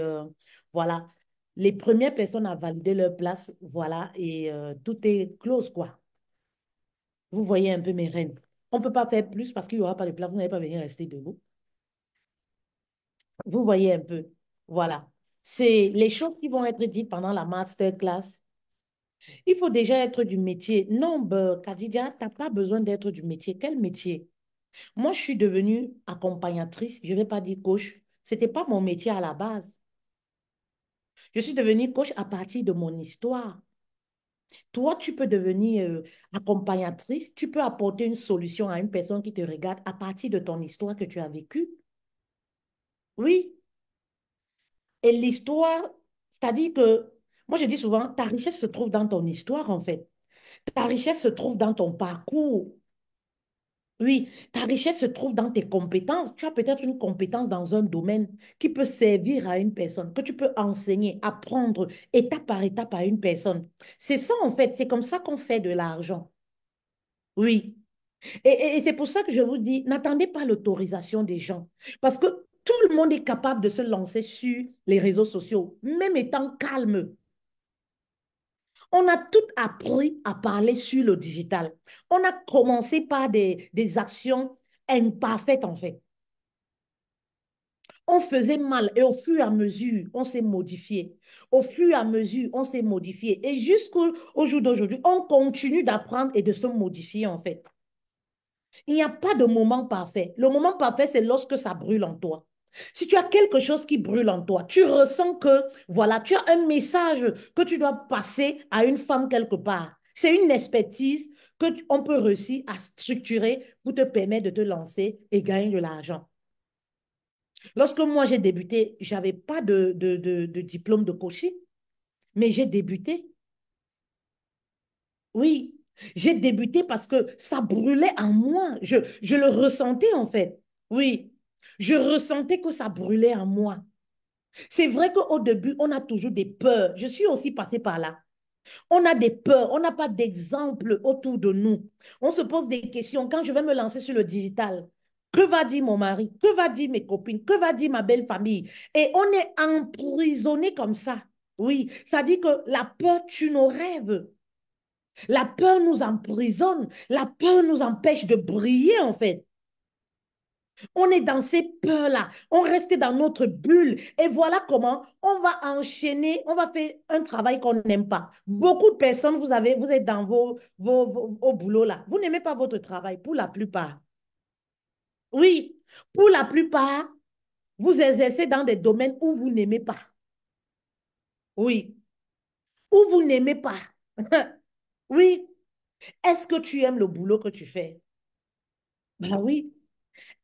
voilà, les premières personnes à valider leur place, voilà, et tout est close, quoi. Vous voyez un peu mes reines. On ne peut pas faire plus parce qu'il n'y aura pas de place, vous n'allez pas venir rester debout. Vous voyez un peu. Voilà. C'est les choses qui vont être dites pendant la masterclass. Il faut déjà être du métier. Non, ben, Khadija, tu n'as pas besoin d'être du métier. Quel métier? Moi, je suis devenue accompagnatrice. Je ne vais pas dire coach. Ce n'était pas mon métier à la base. Je suis devenue coach à partir de mon histoire. Toi, tu peux devenir accompagnatrice. Tu peux apporter une solution à une personne qui te regarde à partir de ton histoire que tu as vécue. Oui. Et l'histoire, c'est-à-dire que, moi je dis souvent, ta richesse se trouve dans ton histoire en fait. Ta richesse se trouve dans ton parcours. Oui, ta richesse se trouve dans tes compétences. Tu as peut-être une compétence dans un domaine qui peut servir à une personne, que tu peux enseigner, apprendre étape par étape à une personne. C'est ça en fait, c'est comme ça qu'on fait de l'argent. Oui. Et c'est pour ça que je vous dis, n'attendez pas l'autorisation des gens. Parce que tout le monde est capable de se lancer sur les réseaux sociaux, même étant calme. On a tout appris à parler sur le digital. On a commencé par des actions imparfaites, en fait. On faisait mal et au fur et à mesure, on s'est modifié. Au fur et à mesure, on s'est modifié. Et jusqu'au jour d'aujourd'hui, on continue d'apprendre et de se modifier, en fait. Il n'y a pas de moment parfait. Le moment parfait, c'est lorsque ça brûle en toi. Si tu as quelque chose qui brûle en toi, tu ressens que, voilà, tu as un message que tu dois passer à une femme quelque part. C'est une expertise que on peut réussir à structurer pour te permettre de te lancer et gagner de l'argent. Lorsque moi j'ai débuté, je n'avais pas de diplôme de coaching, mais j'ai débuté. Oui, j'ai débuté parce que ça brûlait en moi. Je le ressentais en fait. Oui, je ressentais que ça brûlait en moi. C'est vrai qu'au début, on a toujours des peurs. Je suis aussi passée par là. On a des peurs, on n'a pas d'exemple autour de nous. On se pose des questions. Quand je vais me lancer sur le digital, que va dire mon mari? Que va dire mes copines? Que va dire ma belle famille? Et on est emprisonné comme ça. Oui, ça dit que la peur tue nos rêves. La peur nous emprisonne. La peur nous empêche de briller, en fait. On est dans ces peurs-là. On reste dans notre bulle. Et voilà comment on va enchaîner, on va faire un travail qu'on n'aime pas. Beaucoup de personnes, vous êtes dans au boulot là. Vous n'aimez pas votre travail pour la plupart. Oui, pour la plupart, vous exercez dans des domaines où vous n'aimez pas. Oui, où vous n'aimez pas. Oui, est-ce que tu aimes le boulot que tu fais? Ben oui.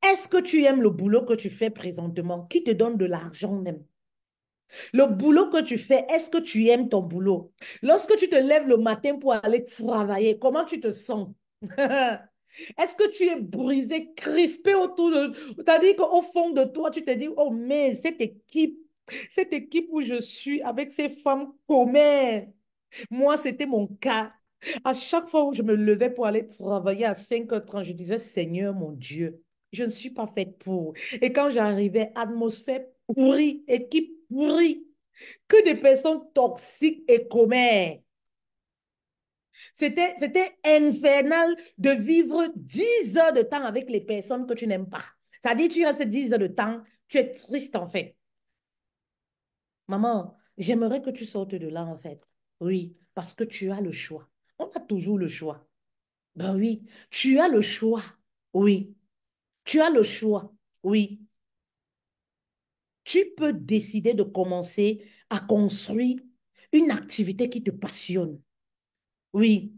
Est-ce que tu aimes le boulot que tu fais présentement, qui te donne de l'argent même? Le boulot que tu fais, est-ce que tu aimes ton boulot? Lorsque tu te lèves le matin pour aller travailler, comment tu te sens? Est-ce que tu es brisé, crispé autour de... C'est-à-dire qu'au fond de toi, tu te dis, oh mais cette équipe où je suis avec ces femmes commères, moi, c'était mon cas. À chaque fois où je me levais pour aller travailler à 5h30, je disais, Seigneur mon Dieu, je ne suis pas faite pour. Et quand j'arrivais, atmosphère pourrie, équipe pourrie, que des personnes toxiques et commères. C'était infernal de vivre 10 heures de temps avec les personnes que tu n'aimes pas. C'est-à-dire, tu restes 10 heures de temps, tu es triste en fait. Maman, j'aimerais que tu sortes de là en fait. Oui, parce que tu as le choix. On a toujours le choix. Ben oui, tu as le choix. Oui, tu as le choix. Oui, tu peux décider de commencer à construire une activité qui te passionne. Oui,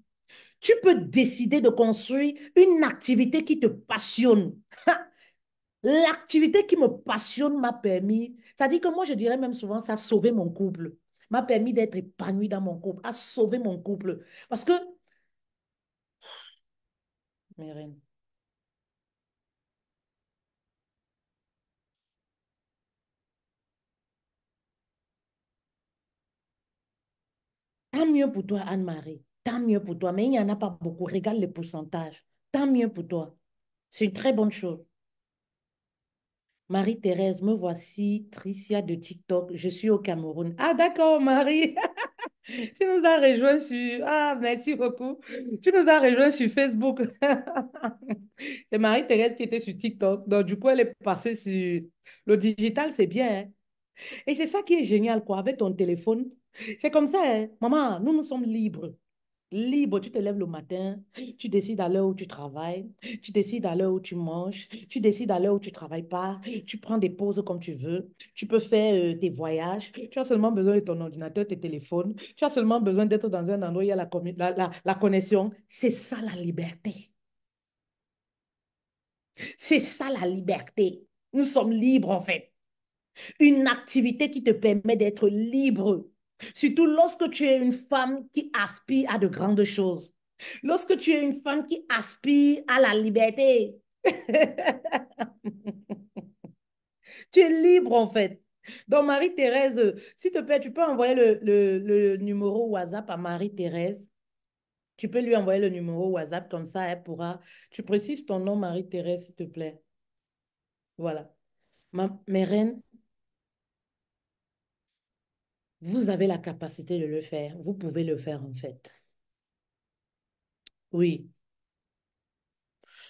tu peux décider de construire une activité qui te passionne. L'activité qui me passionne m'a permis, c'est-à-dire que moi, je dirais même souvent, ça a sauvé mon couple, m'a permis d'être épanouie dans mon couple, a sauvé mon couple. Parce que, mes reines, tant mieux pour toi, Anne-Marie, tant mieux pour toi, mais il n'y en a pas beaucoup. Regarde les pourcentages. Tant mieux pour toi. C'est une très bonne chose. Marie-Thérèse, me voici, Tricia de TikTok. Je suis au Cameroun. Ah, d'accord, Marie. Tu nous as rejoint sur... Ah, merci beaucoup. Tu nous as rejoint sur Facebook. C'est Marie-Thérèse qui était sur TikTok. Donc, du coup, elle est passée sur... Le digital, c'est bien, hein. Et c'est ça qui est génial, quoi, avec ton téléphone. C'est comme ça, hein. Maman, nous sommes libres. Libre, tu te lèves le matin, tu décides à l'heure où tu travailles, tu décides à l'heure où tu manges, tu décides à l'heure où tu travailles pas, tu prends des pauses comme tu veux, tu peux faire tes voyages, tu as seulement besoin de ton ordinateur, tes téléphones, tu as seulement besoin d'être dans un endroit où il y a la connexion. C'est ça la liberté. C'est ça la liberté. Nous sommes libres en fait. Une activité qui te permet d'être libre. Surtout lorsque tu es une femme qui aspire à de grandes choses. Lorsque tu es une femme qui aspire à la liberté. Tu es libre en fait. Donc Marie-Thérèse, s'il te plaît, tu peux envoyer le numéro WhatsApp à Marie-Thérèse. Tu peux lui envoyer le numéro WhatsApp comme ça, elle pourra. Tu précises ton nom, Marie-Thérèse, s'il te plaît. Voilà. Mes reines, vous avez la capacité de le faire. Vous pouvez le faire en fait. Oui.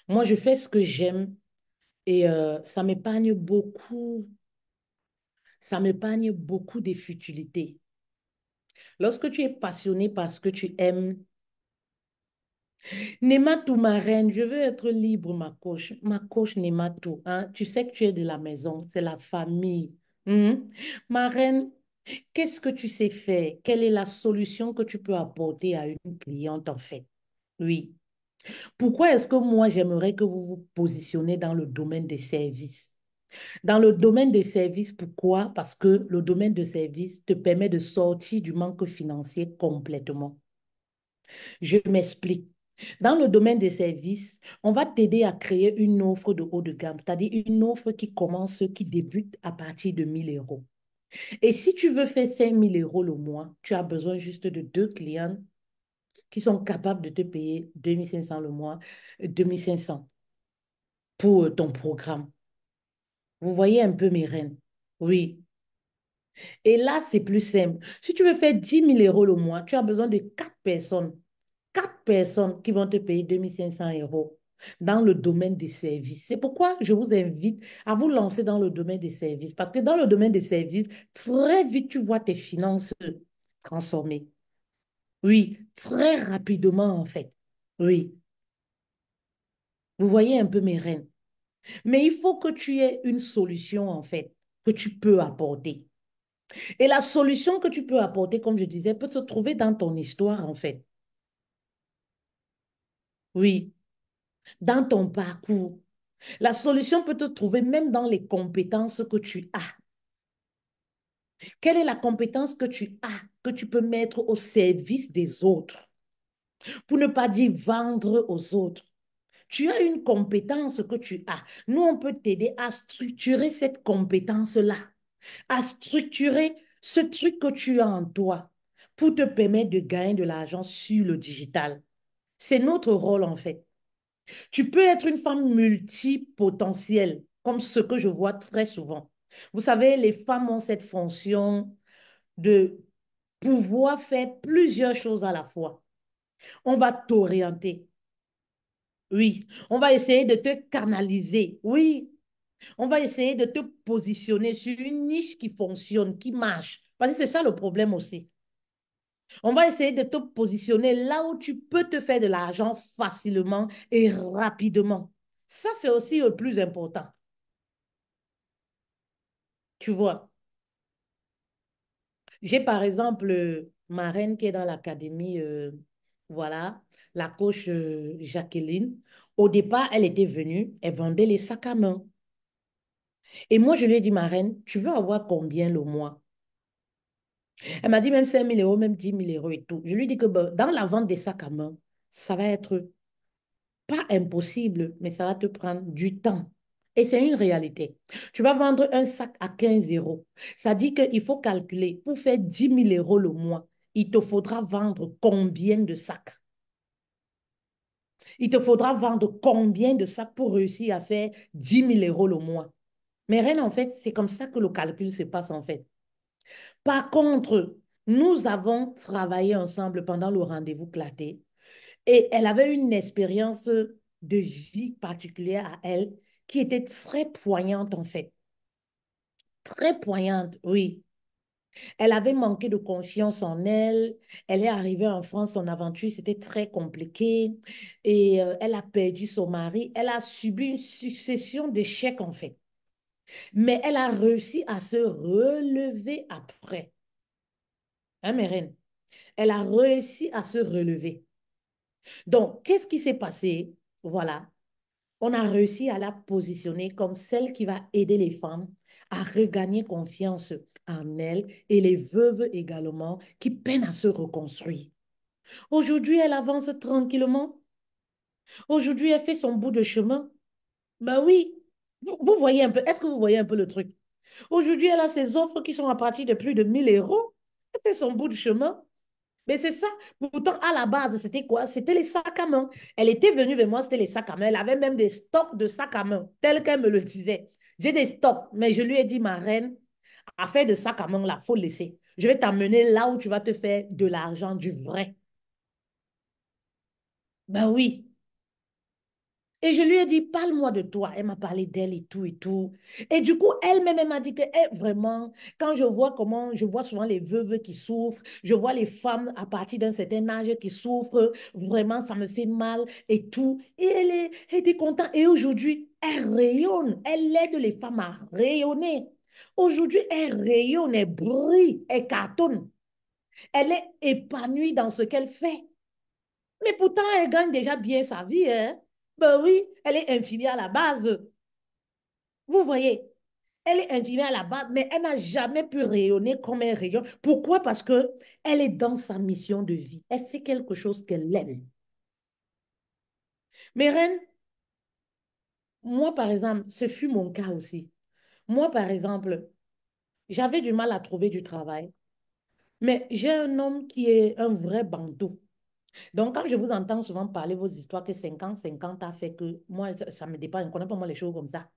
Moi, je fais ce que j'aime et ça m'épargne beaucoup des futilités. Lorsque tu es passionné par ce que tu aimes, Nématou, ma reine, je veux être libre, ma coche Nématou, hein. Tu sais que tu es de la maison, c'est la famille. Mhm. Ma reine, qu'est-ce que tu sais faire? Quelle est la solution que tu peux apporter à une cliente en fait? Oui. Pourquoi est-ce que moi, j'aimerais que vous vous positionnez dans le domaine des services? Dans le domaine des services, pourquoi? Parce que le domaine de services te permet de sortir du manque financier complètement. Je m'explique. Dans le domaine des services, on va t'aider à créer une offre de haut de gamme, c'est-à-dire une offre qui commence, qui débute à partir de 1 000 euros. Et si tu veux faire 5 000 € le mois, tu as besoin juste de deux clients qui sont capables de te payer 2 500 le mois, 2 500 pour ton programme. Vous voyez un peu mes reines? Oui. Et là, c'est plus simple. Si tu veux faire 10 000 € le mois, tu as besoin de quatre personnes. Quatre personnes qui vont te payer 2 500 € dans le domaine des services. C'est pourquoi je vous invite à vous lancer dans le domaine des services. Parce que dans le domaine des services, très vite, tu vois tes finances transformer. Oui, très rapidement, en fait. Oui, vous voyez un peu mes reines. Mais il faut que tu aies une solution, en fait, que tu peux apporter. Et la solution que tu peux apporter, comme je disais, peut se trouver dans ton histoire, en fait. Oui, dans ton parcours. La solution peut te trouver même dans les compétences que tu as. Quelle est la compétence que tu as, que tu peux mettre au service des autres, pour ne pas dire vendre aux autres? Tu as une compétence que tu as. Nous, on peut t'aider à structurer cette compétence-là, à structurer ce truc que tu as en toi pour te permettre de gagner de l'argent sur le digital. C'est notre rôle, en fait. Tu peux être une femme multipotentielle, comme ce que je vois très souvent. Vous savez, les femmes ont cette fonction de pouvoir faire plusieurs choses à la fois. On va t'orienter. Oui. On va essayer de te canaliser. Oui. On va essayer de te positionner sur une niche qui fonctionne, qui marche. Parce que c'est ça le problème aussi. On va essayer de te positionner là où tu peux te faire de l'argent facilement et rapidement. Ça, c'est aussi le plus important. Tu vois, j'ai par exemple ma reine qui est dans l'académie, voilà, la coach Jacqueline. Au départ, elle était venue, elle vendait les sacs à main. Et moi, je lui ai dit, ma reine, tu veux avoir combien le mois? Elle m'a dit même 5 000 €, même 10 000 € et tout. Je lui ai dit que ben, dans la vente des sacs à main, ça va être pas impossible, mais ça va te prendre du temps. Et c'est une réalité. Tu vas vendre un sac à 15 €. Ça dit qu'il faut calculer pour faire 10 000 € le mois. Il te faudra vendre combien de sacs? Il te faudra vendre combien de sacs pour réussir à faire 10 000 € le mois? Mais rien, en fait, c'est comme ça que le calcul se passe, en fait. Par contre, nous avons travaillé ensemble pendant le rendez-vous claté. Et elle avait une expérience de vie particulière à elle qui était très poignante en fait. Très poignante, oui. Elle avait manqué de confiance en elle. Elle est arrivée en France, son aventure, c'était très compliqué. Et elle a perdu son mari. Elle a subi une succession d'échecs en fait. Mais elle a réussi à se relever après. Hein, Mérène? Elle a réussi à se relever. Donc, qu'est-ce qui s'est passé? Voilà. On a réussi à la positionner comme celle qui va aider les femmes à regagner confiance en elles et les veuves également qui peinent à se reconstruire. Aujourd'hui, elle avance tranquillement. Aujourd'hui, elle fait son bout de chemin. Ben oui, vous voyez un peu, est-ce que vous voyez un peu le truc? Aujourd'hui, elle a ses offres qui sont à partir de plus de 1 000 €. Elle fait son bout de chemin. Mais c'est ça. Pourtant, à la base, c'était quoi? C'était les sacs à main. Elle était venue vers moi, c'était les sacs à main. Elle avait même des stocks de sacs à main, tel qu'elle me le disait. J'ai des stocks, mais je lui ai dit, ma reine, à faire de sacs à main, là, il faut laisser. Je vais t'amener là où tu vas te faire de l'argent, du vrai. Ben oui. Et je lui ai dit, parle-moi de toi. Elle m'a parlé d'elle et tout et tout. Et du coup, elle-même, elle m'a dit que vraiment, quand je vois comment, je vois souvent les veuves qui souffrent, je vois les femmes à partir d'un certain âge qui souffrent, vraiment, ça me fait mal et tout. Et elle était contente. Et aujourd'hui, elle rayonne. Elle aide les femmes à rayonner. Aujourd'hui, elle rayonne, elle brille, elle cartonne. Elle est épanouie dans ce qu'elle fait. Mais pourtant, elle gagne déjà bien sa vie, hein? Ben oui, elle est infirmière à la base. Vous voyez, elle est infirmière à la base, mais elle n'a jamais pu rayonner comme elle rayonne. Pourquoi? Parce que elle est dans sa mission de vie. Elle fait quelque chose qu'elle aime. Mais Reine, moi, par exemple, ce fut mon cas aussi. Moi, par exemple, J'avais du mal à trouver du travail. Mais j'ai un homme qui est un vrai bantou. Donc, quand je vous entends souvent parler vos histoires que 50 a fait que moi, ça me dépasse. Je ne connais pas moi les choses comme ça.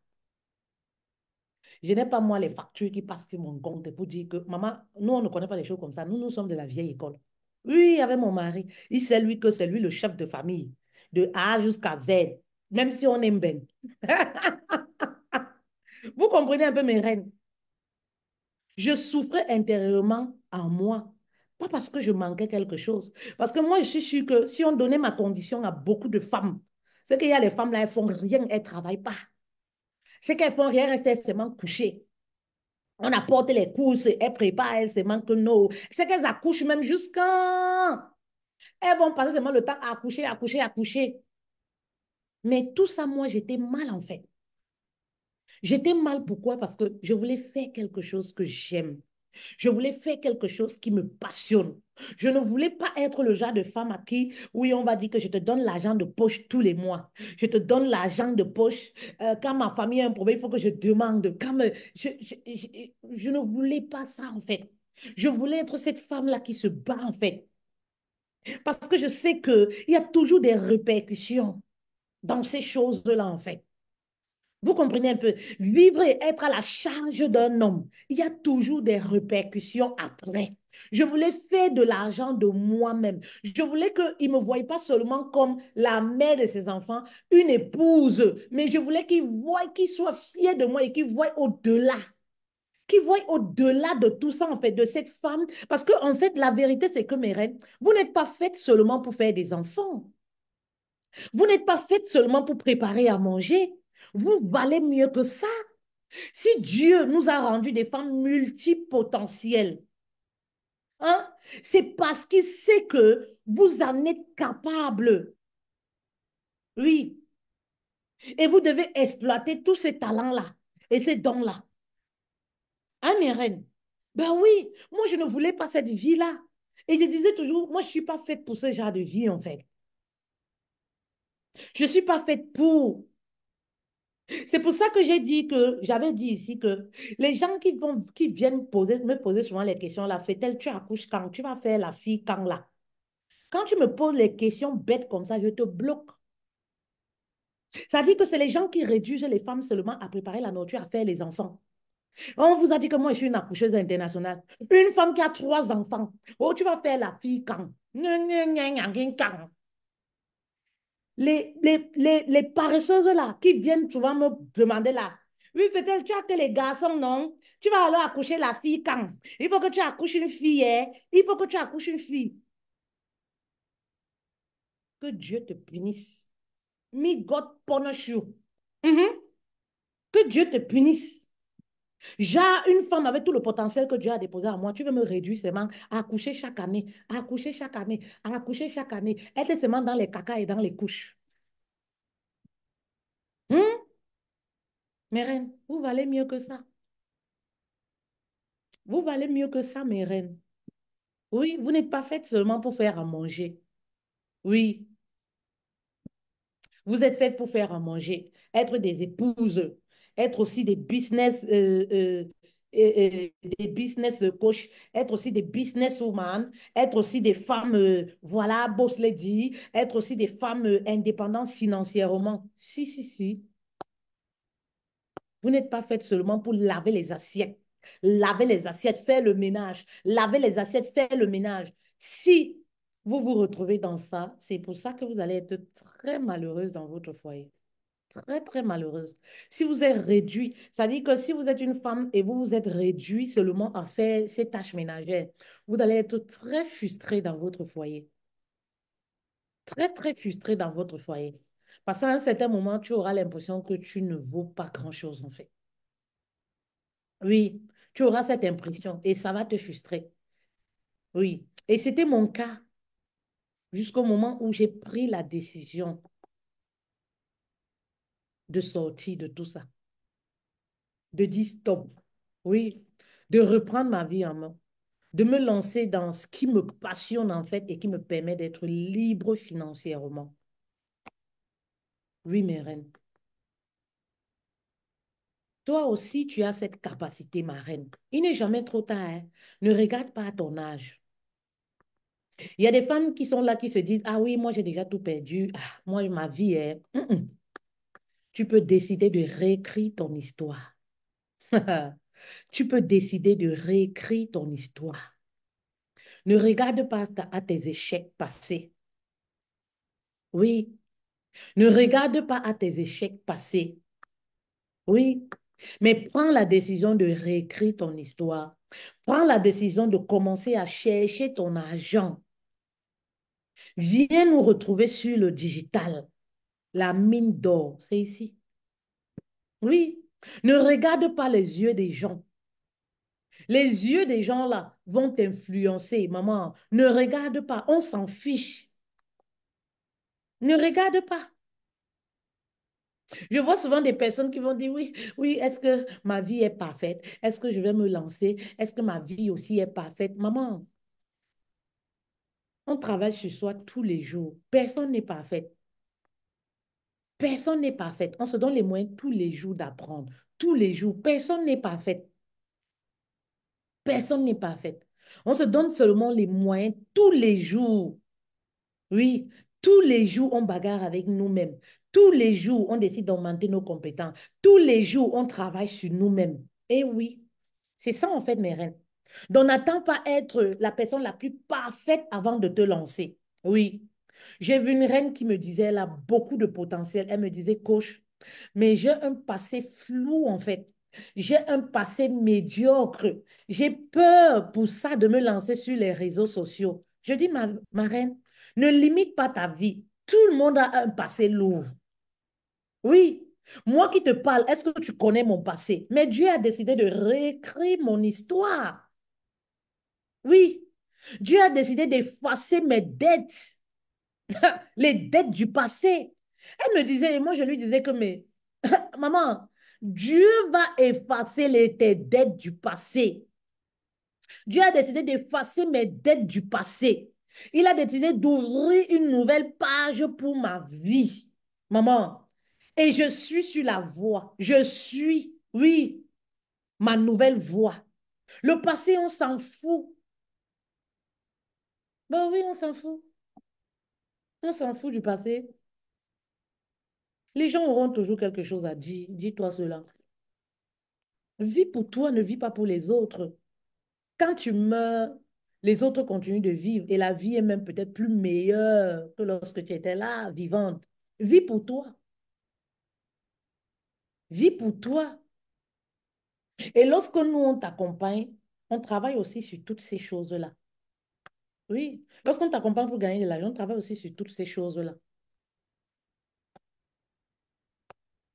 Je n'ai pas moi les factures qui passent sur mon compte pour dire que, maman, nous, on ne connaît pas les choses comme ça. Nous, nous sommes de la vieille école. Oui, avec mon mari. Il sait, lui, que c'est lui le chef de famille, de A jusqu'à Z, même si on aime Ben. Vous comprenez un peu mes reines? Je souffrais intérieurement en moi. Pas parce que je manquais quelque chose. Parce que moi, je suis sûre que si on donnait ma condition à beaucoup de femmes, c'est qu'il y a les femmes là, elles font rien, elles ne travaillent pas. C'est qu'elles font rien, elles restent seulement couchées. On apporte les courses, elles préparent, elles se manquent non. C'est qu'elles accouchent même jusqu'à... Elles vont passer seulement le temps à accoucher, accoucher, accoucher. Mais tout ça, moi, j'étais mal en fait. J'étais mal pourquoi? Parce que je voulais faire quelque chose que j'aime. Je voulais faire quelque chose qui me passionne. Je ne voulais pas être le genre de femme à qui, oui, on va dire que je te donne l'argent de poche tous les mois. Je te donne l'argent de poche. Quand ma famille a un problème, il faut que je demande. Je ne voulais pas ça, en fait. Je voulais être cette femme-là qui se bat, en fait. Parce que je sais qu'il y a toujours des répercussions dans ces choses-là, en fait. Vous comprenez un peu? Vivre et être à la charge d'un homme, il y a toujours des répercussions après. Je voulais faire de l'argent de moi-même. Je voulais qu'il ne me voie pas seulement comme la mère de ses enfants, une épouse, mais je voulais qu'il voie, qu'il soit fier de moi et qu'il voie au-delà. Qu'il voie au-delà de tout ça, en fait, de cette femme. Parce que, en fait, la vérité, c'est que, mes reines, vous n'êtes pas faites seulement pour faire des enfants. Vous n'êtes pas faites seulement pour préparer à manger. Vous valez mieux que ça. Si Dieu nous a rendu des femmes multipotentielles, hein, c'est parce qu'il sait que vous en êtes capable. Oui. Et vous devez exploiter tous ces talents-là et ces dons-là. Hein, mes reines? Ben oui, moi, je ne voulais pas cette vie-là. Et je disais toujours, moi, je ne suis pas faite pour ce genre de vie, en fait. Je ne suis pas faite pour. C'est pour ça que j'ai dit que, j'avais dit ici que les gens qui viennent me poser souvent les questions là, fait-elle, tu accouches quand? Tu vas faire la fille quand là? Quand tu me poses les questions bêtes comme ça, je te bloque. Ça dit que c'est les gens qui réduisent les femmes seulement à préparer la nourriture, à faire les enfants. On vous a dit que moi, je suis une accoucheuse internationale. Une femme qui a 3 enfants. Oh, tu vas faire la fille quand? Quand? Les paresseuses là, qui viennent souvent me demander là, oui, peut-être tu as que les garçons, non? Tu vas alors accoucher la fille quand? Il faut que tu accouches une fille, hein? Il faut que tu accouches une fille. Que Dieu te punisse. Me God punish you. Mhm. Que Dieu te punisse. J'ai une femme avec tout le potentiel que Dieu a déposé en moi. Tu veux me réduire seulement à accoucher chaque année, à accoucher chaque année, à accoucher chaque année. Être seulement dans les cacas et dans les couches. Hum? Mes reines, vous valez mieux que ça. Vous valez mieux que ça, mes reines. Oui, vous n'êtes pas faites seulement pour faire à manger. Oui, vous êtes faites pour faire à manger, être des épouses, être aussi des business coach, être aussi des businesswomen, être aussi des femmes, voilà, boss lady, être aussi des femmes indépendantes financièrement. Si, si, si. Vous n'êtes pas faites seulement pour laver les assiettes, faire le ménage, laver les assiettes, faire le ménage. Si vous vous retrouvez dans ça, c'est pour ça que vous allez être très malheureuse dans votre foyer. Très, très malheureuse. Si vous êtes réduit, c'est-à-dire que si vous êtes une femme et vous vous êtes réduit seulement à faire ces tâches ménagères, vous allez être très frustré dans votre foyer. Très, très frustré dans votre foyer. Parce qu'à un certain moment, tu auras l'impression que tu ne vaux pas grand-chose en fait. Oui, tu auras cette impression et ça va te frustrer. Oui. Et c'était mon cas jusqu'au moment où j'ai pris la décision de sortir de tout ça, de dire stop. Oui, de reprendre ma vie en main, de me lancer dans ce qui me passionne en fait et qui me permet d'être libre financièrement. Oui, mes reines. Toi aussi, tu as cette capacité, ma reine. Il n'est jamais trop tard, hein. Ne regarde pas à ton âge. Il y a des femmes qui sont là, qui se disent, ah oui, moi j'ai déjà tout perdu. Ah, moi, ma vie est... Tu peux décider de réécrire ton histoire. Tu peux décider de réécrire ton histoire. Ne regarde pas à tes échecs passés. Oui. Ne regarde pas à tes échecs passés. Oui. Mais prends la décision de réécrire ton histoire. Prends la décision de commencer à chercher ton argent. Viens nous retrouver sur le digital. La mine d'or, c'est ici. Oui. Ne regarde pas les yeux des gens. Les yeux des gens là vont t'influencer, maman. Ne regarde pas, on s'en fiche. Ne regarde pas. Je vois souvent des personnes qui vont dire, oui, oui, est-ce que ma vie est parfaite? Est-ce que je vais me lancer? Est-ce que ma vie aussi est parfaite? Maman, on travaille sur soi tous les jours. Personne n'est parfait. Personne n'est parfait. On se donne les moyens tous les jours d'apprendre. Tous les jours. Personne n'est parfait. Personne n'est parfait. On se donne seulement les moyens tous les jours. Oui, tous les jours, on bagarre avec nous-mêmes. Tous les jours, on décide d'augmenter nos compétences. Tous les jours, on travaille sur nous-mêmes. Et oui, c'est ça en fait, mes reines. Donc, n'attends pas être la personne la plus parfaite avant de te lancer. Oui, j'ai vu une reine qui me disait, elle a beaucoup de potentiel. Elle me disait, coach, mais j'ai un passé flou en fait. J'ai un passé médiocre. J'ai peur pour ça de me lancer sur les réseaux sociaux. Je dis, ma reine, ne limite pas ta vie. Tout le monde a un passé lourd. Oui, moi qui te parle, est-ce que tu connais mon passé? Mais Dieu a décidé de réécrire mon histoire. Oui, Dieu a décidé d'effacer mes dettes, les dettes du passé. Elle me disait, et moi je lui disais que, mais maman, Dieu va effacer tes dettes du passé. Dieu a décidé d'effacer mes dettes du passé. Il a décidé d'ouvrir une nouvelle page pour ma vie, maman. Et je suis sur la voie. Je suis, oui, ma nouvelle voie. Le passé, on s'en fout. Ben oui, on s'en fout. On s'en fout du passé. Les gens auront toujours quelque chose à dire. Dis-toi cela. Vis pour toi, ne vis pas pour les autres. Quand tu meurs, les autres continuent de vivre et la vie est même peut-être plus meilleure que lorsque tu étais là, vivante. Vis pour toi. Vis pour toi. Et lorsque nous, on t'accompagne, on travaille aussi sur toutes ces choses-là. Oui. Lorsqu'on t'accompagne pour gagner de l'argent, on travaille aussi sur toutes ces choses-là.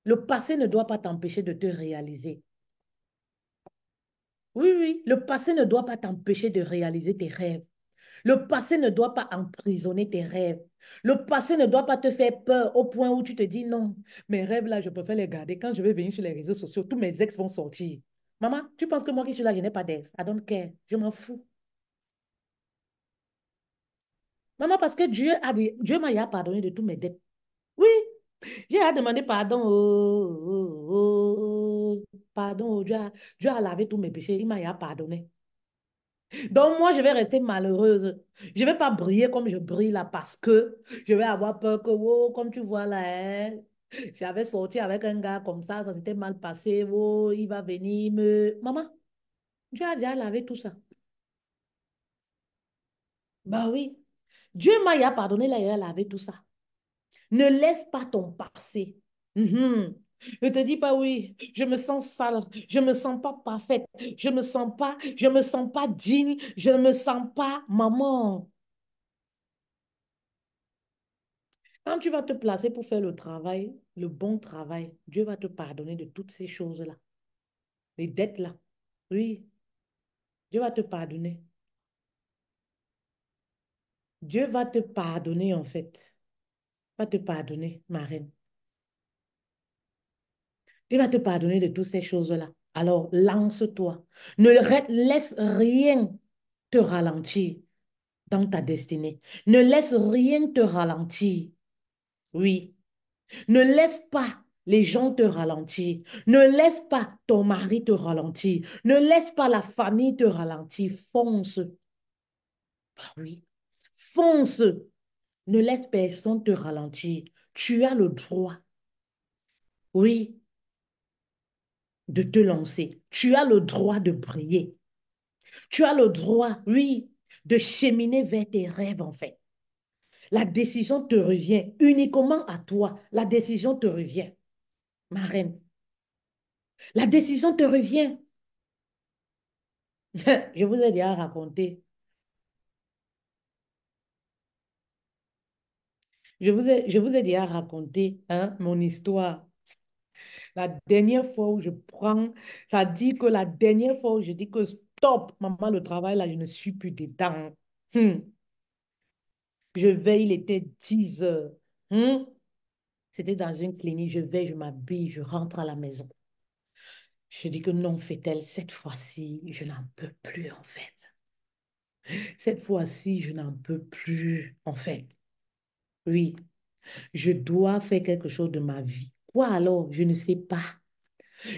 Le passé ne doit pas t'empêcher de te réaliser. Oui, oui. Le passé ne doit pas t'empêcher de réaliser tes rêves. Le passé ne doit pas emprisonner tes rêves. Le passé ne doit pas te faire peur au point où tu te dis non, mes rêves là, je préfère les garder. Quand je vais venir sur les réseaux sociaux, tous mes ex vont sortir. Maman, tu penses que moi qui suis là, je n'ai pas d'ex? I don't care. Je m'en fous. Maman, parce que Dieu m'a déjà pardonné de tous mes dettes. Oui, j'ai à demander pardon. Pardon. Dieu a lavé tous mes péchés. Il m'a déjà pardonné. Donc, moi, je vais rester malheureuse. Je ne vais pas briller comme je brille là parce que je vais avoir peur que, oh, comme tu vois là, hein, j'avais sorti avec un gars comme ça s'était mal passé. Oh, il va venir me... Maman, Dieu a déjà lavé tout ça. Bah oui. Dieu m'a déjà pardonné, là, il a lavé tout ça. Ne laisse pas ton passé. Mhm. Ne te dis pas oui, je me sens sale, je me sens pas parfaite, je me sens pas digne, je ne me sens pas maman. Quand tu vas te placer pour faire le travail, le bon travail, Dieu va te pardonner de toutes ces choses-là. Les dettes là. Oui, Dieu va te pardonner. Dieu va te pardonner en fait. Va te pardonner, ma reine. Il va te pardonner de toutes ces choses-là. Alors, lance-toi. Laisse rien te ralentir dans ta destinée. Ne laisse rien te ralentir. Oui. Ne laisse pas. les gens te ralentir. Ne laisse pas ton mari te ralentir. Ne laisse pas la famille te ralentir. Fonce. Ah oui. Fonce. Ne laisse personne te ralentir. Tu as le droit, oui, de te lancer. Tu as le droit de briller. Tu as le droit, oui, de cheminer vers tes rêves, en fait. La décision te revient uniquement à toi. La décision te revient, ma reine. La décision te revient. Je vous ai déjà raconté. Je vous ai déjà raconté hein, mon histoire. La dernière fois où je prends, ça dit que la dernière fois où je dis que stop, maman, le travail là, je ne suis plus dedans. Hmm. Je veille, il était 10 heures. Hmm. C'était dans une clinique, je vais, je m'habille, je rentre à la maison. Je dis que non, fait-elle, cette fois-ci, je n'en peux plus en fait. Cette fois-ci, je n'en peux plus en fait. Oui, je dois faire quelque chose de ma vie. Quoi alors? Je ne sais pas.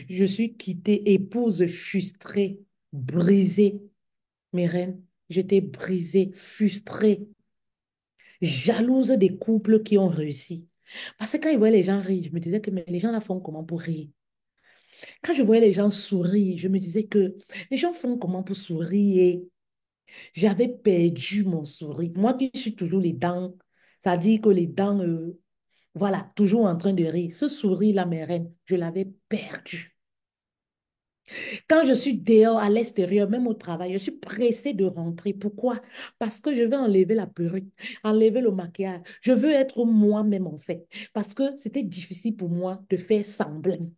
Je suis quittée, épouse frustrée, brisée. Mes reines, j'étais brisée, frustrée, jalouse des couples qui ont réussi. Parce que quand je voyais les gens rire, je me disais que mais les gens là font comment pour rire? Quand je voyais les gens sourire, je me disais que les gens font comment pour sourire? J'avais perdu mon sourire. Moi qui suis toujours les dents, ça dit que les dents, voilà, toujours en train de rire. Ce sourire-là, mes reines, je l'avais perdu. Quand je suis dehors, à l'extérieur, même au travail, je suis pressée de rentrer. Pourquoi? Parce que je veux enlever la perruque, enlever le maquillage. Je veux être moi-même, en fait. Parce que c'était difficile pour moi de faire semblant,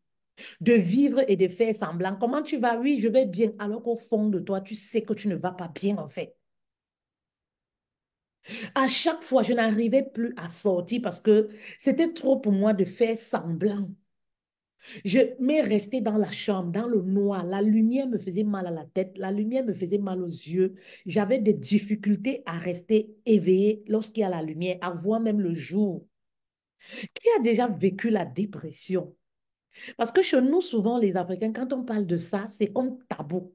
de vivre et de faire semblant. Comment tu vas? Oui, je vais bien. Alors qu'au fond de toi, tu sais que tu ne vas pas bien, en fait. À chaque fois, je n'arrivais plus à sortir parce que c'était trop pour moi de faire semblant. Je m'ai resté dans la chambre, dans le noir. La lumière me faisait mal à la tête, la lumière me faisait mal aux yeux. J'avais des difficultés à rester éveillée lorsqu'il y a la lumière, à voir même le jour. Qui a déjà vécu la dépression? Parce que chez nous, souvent, les Africains, quand on parle de ça, c'est comme tabou.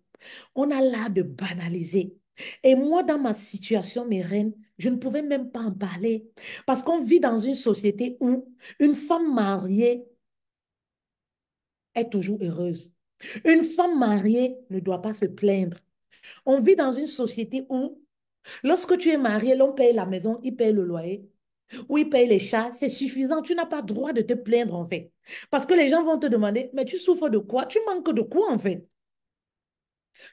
On a l'art de banaliser. Et moi, dans ma situation, mes reines, je ne pouvais même pas en parler. Parce qu'on vit dans une société où une femme mariée est toujours heureuse. Une femme mariée ne doit pas se plaindre. On vit dans une société où, lorsque tu es marié, l'on paye la maison, il paye le loyer, ou il paye les chats, c'est suffisant. Tu n'as pas droit de te plaindre, en fait. Parce que les gens vont te demander, mais tu souffres de quoi? Tu manques de quoi, en fait?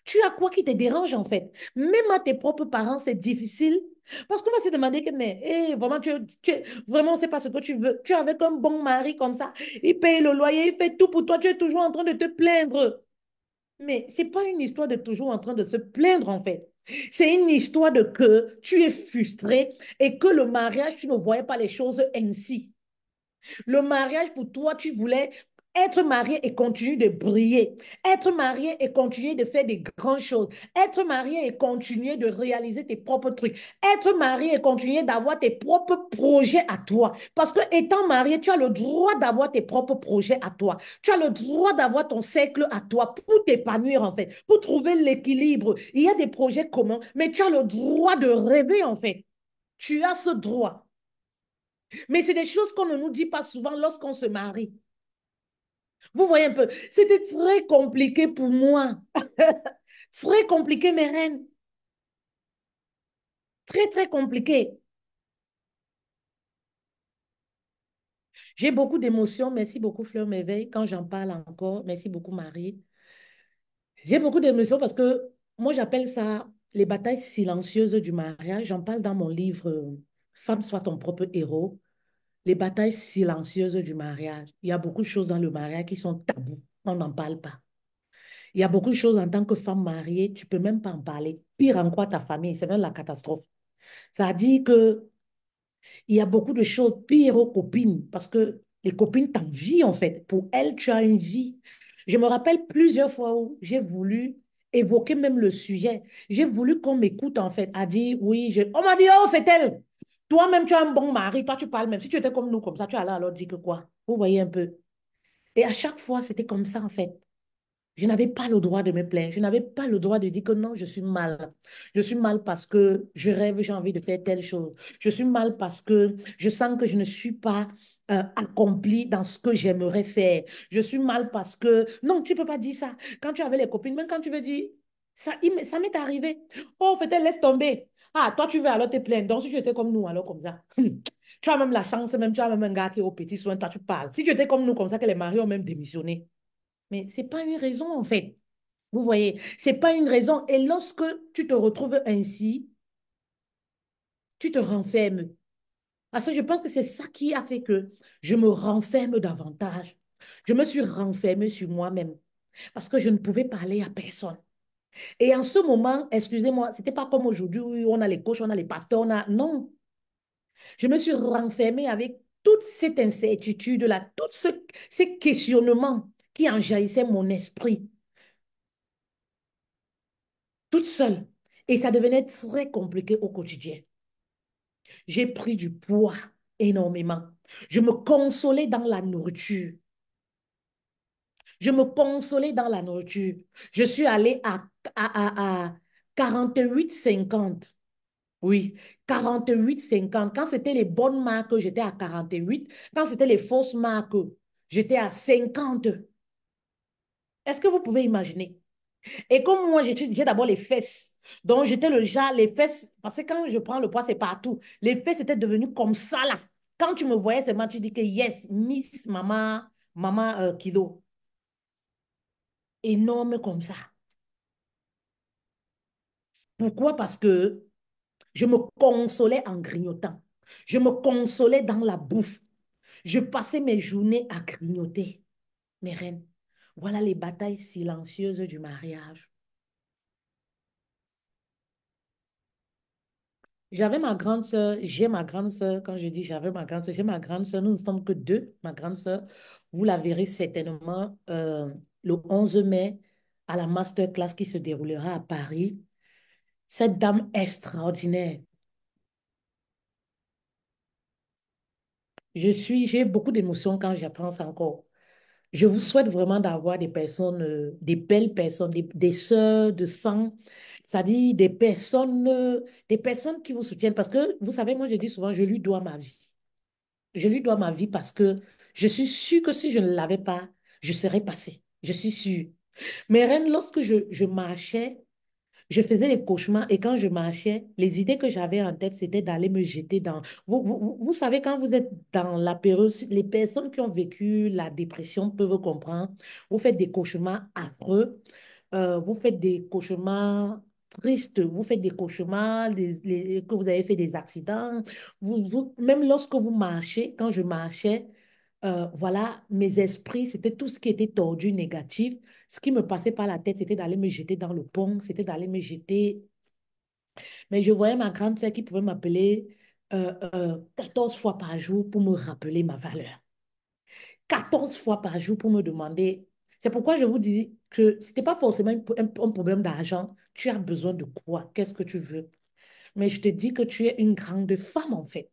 Tu as quoi qui te dérange, en fait? Même à tes propres parents, c'est difficile. Parce qu'on va se demander que, mais vraiment, vraiment, c'est pas ce que tu veux. Tu es avec un bon mari comme ça. Il paye le loyer, il fait tout pour toi. Tu es toujours en train de te plaindre. Mais ce n'est pas une histoire de toujours en train de se plaindre, en fait. C'est une histoire de que tu es frustré et que le mariage, tu ne voyais pas les choses ainsi. Le mariage, pour toi, tu voulais être marié et continuer de briller. Être marié et continuer de faire des grandes choses. Être marié et continuer de réaliser tes propres trucs. Être marié et continuer d'avoir tes propres projets à toi. Parce que étant marié, tu as le droit d'avoir tes propres projets à toi. Tu as le droit d'avoir ton cercle à toi pour t'épanouir en fait, pour trouver l'équilibre. Il y a des projets communs, mais tu as le droit de rêver en fait. Tu as ce droit. Mais c'est des choses qu'on ne nous dit pas souvent lorsqu'on se marie. Vous voyez un peu, c'était très compliqué pour moi. Très compliqué, mes reines. Très, très compliqué. J'ai beaucoup d'émotions. Merci beaucoup, Fleur Merveille. Quand j'en parle encore, merci beaucoup, Marie. J'ai beaucoup d'émotions parce que moi, j'appelle ça les batailles silencieuses du mariage. J'en parle dans mon livre Femme, soit ton propre héros. Les batailles silencieuses du mariage. Il y a beaucoup de choses dans le mariage qui sont tabous. On n'en parle pas. Il y a beaucoup de choses en tant que femme mariée, tu peux même pas en parler. Pire encore, ta famille, c'est même la catastrophe. Ça dit que il y a beaucoup de choses pires aux copines parce que les copines t'envient en fait. Pour elles, tu as une vie. Je me rappelle plusieurs fois où j'ai voulu évoquer même le sujet. J'ai voulu qu'on m'écoute en fait, à dire oui, on m'a dit, oh, fait-elle, toi-même tu as un bon mari, toi tu parles même. Si tu étais comme nous, comme ça, tu allais alors dire que quoi? Vous voyez un peu. Et à chaque fois, c'était comme ça, en fait. Je n'avais pas le droit de me plaindre. Je n'avais pas le droit de dire que non, je suis mal. Je suis mal parce que je rêve, j'ai envie de faire telle chose. Je suis mal parce que je sens que je ne suis pas accomplie dans ce que j'aimerais faire. Je suis mal parce que... Non, tu ne peux pas dire ça. Quand tu avais les copines, même quand tu veux dire, ça, ça m'est arrivé. Oh, peut-être laisse tomber. Ah, toi, tu veux alors te plaindre. Donc, si tu étais comme nous, alors comme ça. Tu as même la chance, même tu as même un gars qui est au petit soin, toi, tu parles. Si tu étais comme nous, comme ça, que les maris ont même démissionné. Mais ce n'est pas une raison, en fait. Vous voyez, ce n'est pas une raison. Et lorsque tu te retrouves ainsi, tu te renfermes. Parce que je pense que c'est ça qui a fait que je me renferme davantage. Je me suis renfermée sur moi-même parce que je ne pouvais parler à personne. Et en ce moment, excusez-moi, ce n'était pas comme aujourd'hui où on a les coachs, on a les pasteurs, on a... Non, je me suis renfermée avec toute cette incertitude-là, ces questionnements qui enjaillissaient mon esprit, toute seule. Et ça devenait très compliqué au quotidien. J'ai pris du poids énormément. Je me consolais dans la nourriture. Je me consolais dans la nourriture. Je suis allée à 48,50. Oui, 48,50. Quand c'était les bonnes marques, j'étais à 48. Quand c'était les fausses marques, j'étais à 50. Est-ce que vous pouvez imaginer? Et comme moi, j'ai d'abord les fesses. Donc, j'étais le genre, les fesses, parce que quand je prends le poids, c'est partout. Les fesses étaient devenues comme ça, là. Quand tu me voyais seulement, tu dis que yes, Miss Maman, Maman Kilo. Énorme comme ça. Pourquoi? Parce que je me consolais en grignotant. Je me consolais dans la bouffe. Je passais mes journées à grignoter. Mes reines, voilà les batailles silencieuses du mariage. J'avais ma grande sœur, j'ai ma grande sœur, quand je dis j'avais ma grande sœur, j'ai ma grande sœur, nous ne sommes que deux, ma grande sœur. Vous la verrez certainement le 11 mai à la masterclass qui se déroulera à Paris. Cette dame extraordinaire. J'ai beaucoup d'émotions quand j'apprends ça encore. Je vous souhaite vraiment d'avoir des personnes, des belles personnes, des sœurs de sang, c'est-à-dire des personnes qui vous soutiennent. Parce que, vous savez, moi, je dis souvent, je lui dois ma vie. Je lui dois ma vie parce que je suis sûre que si je ne l'avais pas, je serais passée. Je suis sûre. Mais reine, lorsque je marchais, je faisais des cauchemars et quand je marchais, les idées que j'avais en tête, c'était d'aller me jeter dans... Vous savez, quand vous êtes dans la période, les personnes qui ont vécu la dépression peuvent comprendre. Vous faites des cauchemars affreux, vous faites des cauchemars tristes, vous faites des cauchemars que vous avez fait des accidents. Même lorsque vous marchez, quand je marchais, voilà, mes esprits, c'était tout ce qui était tordu, négatif. Ce qui me passait par la tête, c'était d'aller me jeter dans le pont, c'était d'aller me jeter. Mais je voyais ma grande sœur qui pouvait m'appeler 14 fois par jour pour me rappeler ma valeur. 14 fois par jour pour me demander. C'est pourquoi je vous dis que ce n'était pas forcément un problème d'argent. Tu as besoin de quoi? Qu'est-ce que tu veux? Mais je te dis que tu es une grande femme, en fait.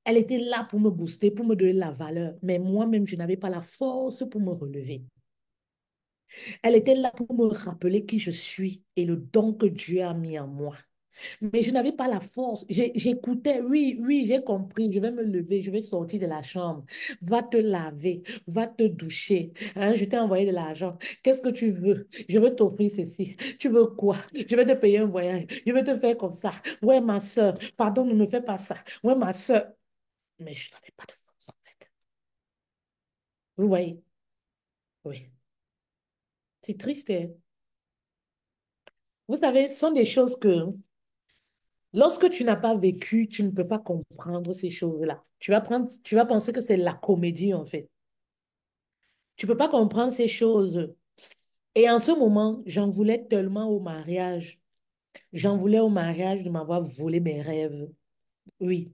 Elle était là pour me booster, pour me donner la valeur. Mais moi-même, je n'avais pas la force pour me relever. Elle était là pour me rappeler qui je suis et le don que Dieu a mis en moi. Mais je n'avais pas la force. J'écoutais, oui, oui, j'ai compris. Je vais me lever, je vais sortir de la chambre. Va te laver, va te doucher. Hein, je t'ai envoyé de l'argent. Qu'est-ce que tu veux? Je veux t'offrir ceci. Tu veux quoi? Je vais te payer un voyage. Je vais te faire comme ça. Ouais, ma soeur, pardon, ne me fais pas ça. Ouais, ma soeur. Mais je n'avais pas de force, en fait. Vous voyez? Oui. C'est triste, hein. Vous savez, ce sont des choses que lorsque tu n'as pas vécu, tu ne peux pas comprendre ces choses-là. Tu vas penser que c'est la comédie, en fait. Tu ne peux pas comprendre ces choses. Et en ce moment, j'en voulais tellement au mariage. J'en voulais au mariage de m'avoir volé mes rêves. Oui.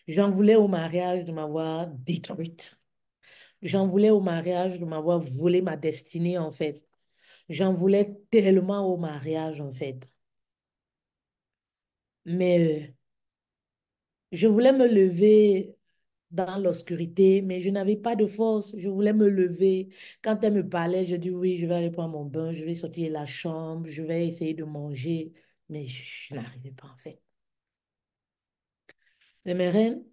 J'en voulais au mariage de m'avoir détruite. J'en voulais au mariage de m'avoir volé ma destinée, en fait. J'en voulais tellement au mariage, en fait. Mais je voulais me lever. dans l'obscurité, mais je n'avais pas de force. Je voulais me lever. Quand elle me parlait, je dis oui, je vais aller prendre mon bain, je vais sortir de la chambre, je vais essayer de manger, mais je n'arrivais pas en fait. Mais mes reines,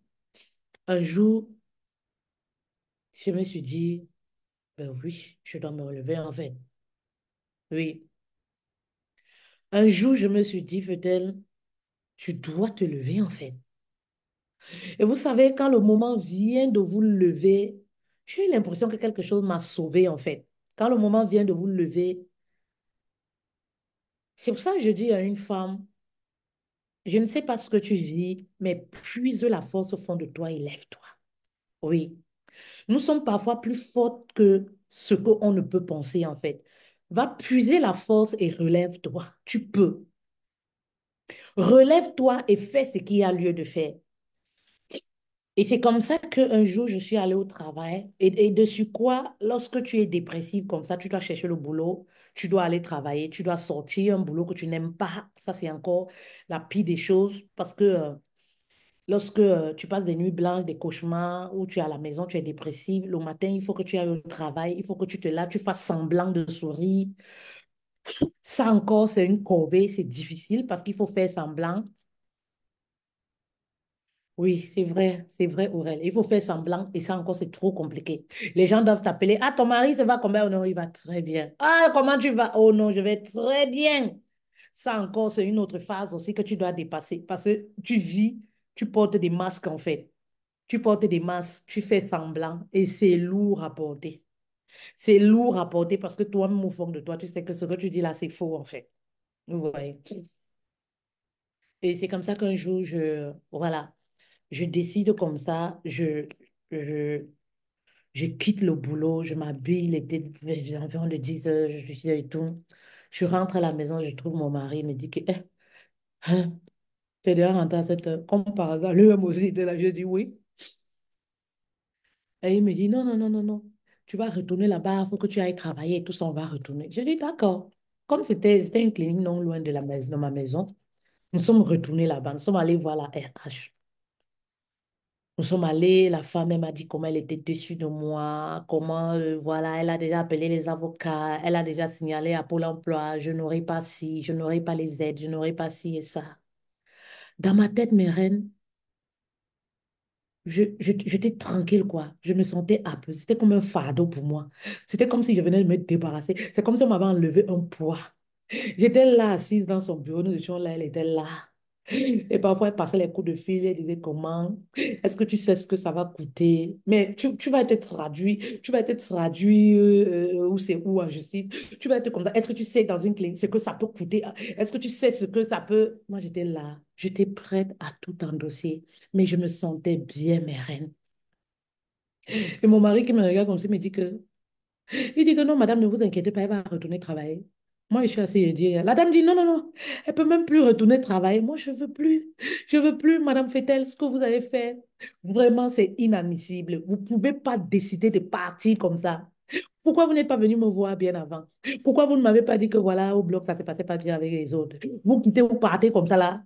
un jour, je me suis dit, ben oui, je dois me relever en fait. Oui. Un jour, je me suis dit, Fatel, tu dois te lever en fait. Et vous savez, quand le moment vient de vous lever, j'ai eu l'impression que quelque chose m'a sauvé en fait. Quand le moment vient de vous lever, c'est pour ça que je dis à une femme, je ne sais pas ce que tu vis, mais puise la force au fond de toi et lève-toi. Oui, nous sommes parfois plus fortes que ce qu'on ne peut penser en fait. Va puiser la force et relève-toi. Tu peux. Relève-toi et fais ce qu'il y a lieu de faire. Et c'est comme ça qu'un jour, je suis allée au travail. Et dessus quoi, lorsque tu es dépressive comme ça, tu dois chercher le boulot, tu dois aller travailler, tu dois sortir un boulot que tu n'aimes pas. Ça, c'est encore la pire des choses parce que lorsque tu passes des nuits blanches, des cauchemars, ou tu es à la maison, tu es dépressive, le matin, il faut que tu ailles au travail, il faut que tu te laves, tu fasses semblant de sourire. Ça encore, c'est une corvée, c'est difficile parce qu'il faut faire semblant. Oui, c'est vrai, Aurèle. Il faut faire semblant et ça encore, c'est trop compliqué. Les gens doivent t'appeler. Ah, ton mari, ça va combien? Oh non, il va très bien. Ah, comment tu vas? Oh non, je vais très bien. Ça encore, c'est une autre phase aussi que tu dois dépasser parce que tu vis, tu portes des masques en fait. Tu portes des masques, tu fais semblant et c'est lourd à porter. C'est lourd à porter parce que toi-même, au fond de toi, tu sais que ce que tu dis là, c'est faux en fait. Ouais. Et c'est comme ça qu'un jour, voilà, je décide comme ça, je, je quitte le boulot, je m'habille, il était environ de 10 heures, je suis et tout. Je rentre à la maison, je trouve mon mari, il me dit que, hein, t'es déjà rentré à cette heure, comme par hasard, lui-même aussi était là, je dis oui. Et il me dit, non, non, non, non, non, tu vas retourner là-bas, il faut que tu ailles travailler et tout ça, on va retourner. Je dis, d'accord. Comme c'était une clinique non loin de la maison, de ma maison, nous sommes retournés là-bas, nous sommes allés voir la RH. Nous sommes allés, la femme, elle m'a dit comment elle était déçue de moi, comment, voilà, elle a déjà appelé les avocats, elle a déjà signalé à Pôle emploi, je n'aurai pas ci, je n'aurai pas les aides, je n'aurai pas ci et ça. Dans ma tête, mes reines, j'étais tranquille, quoi. Je me sentais apaisée. C'était comme un fardeau pour moi. C'était comme si je venais de me débarrasser. C'est comme si on m'avait enlevé un poids. J'étais là, assise dans son bureau, nous étions là, elle était là. Et parfois, elle passait les coups de fil, elle disait comment, est-ce que tu sais ce que ça va coûter? Mais tu vas être traduit, tu vas être traduit où c'est où en justice. Tu vas être comme ça. Est-ce que tu sais dans une clinique ce que ça peut coûter? Est-ce que tu sais ce que ça peut... Moi, j'étais là, j'étais prête à tout endosser, mais je me sentais bien, mes reines. Et mon mari qui me regarde comme ça me dit que il dit que non, madame, ne vous inquiétez pas, elle va retourner travailler. Moi, je suis assise et dis, la dame dit non, non, non, elle peut même plus retourner travailler. Moi, je veux plus, madame Fetel, ce que vous avez fait. Vraiment, c'est inadmissible. Vous ne pouvez pas décider de partir comme ça. Pourquoi vous n'êtes pas venu me voir bien avant? Pourquoi vous ne m'avez pas dit que voilà, au bloc, ça ne se passait pas bien avec les autres? Vous quittez, vous partez comme ça là.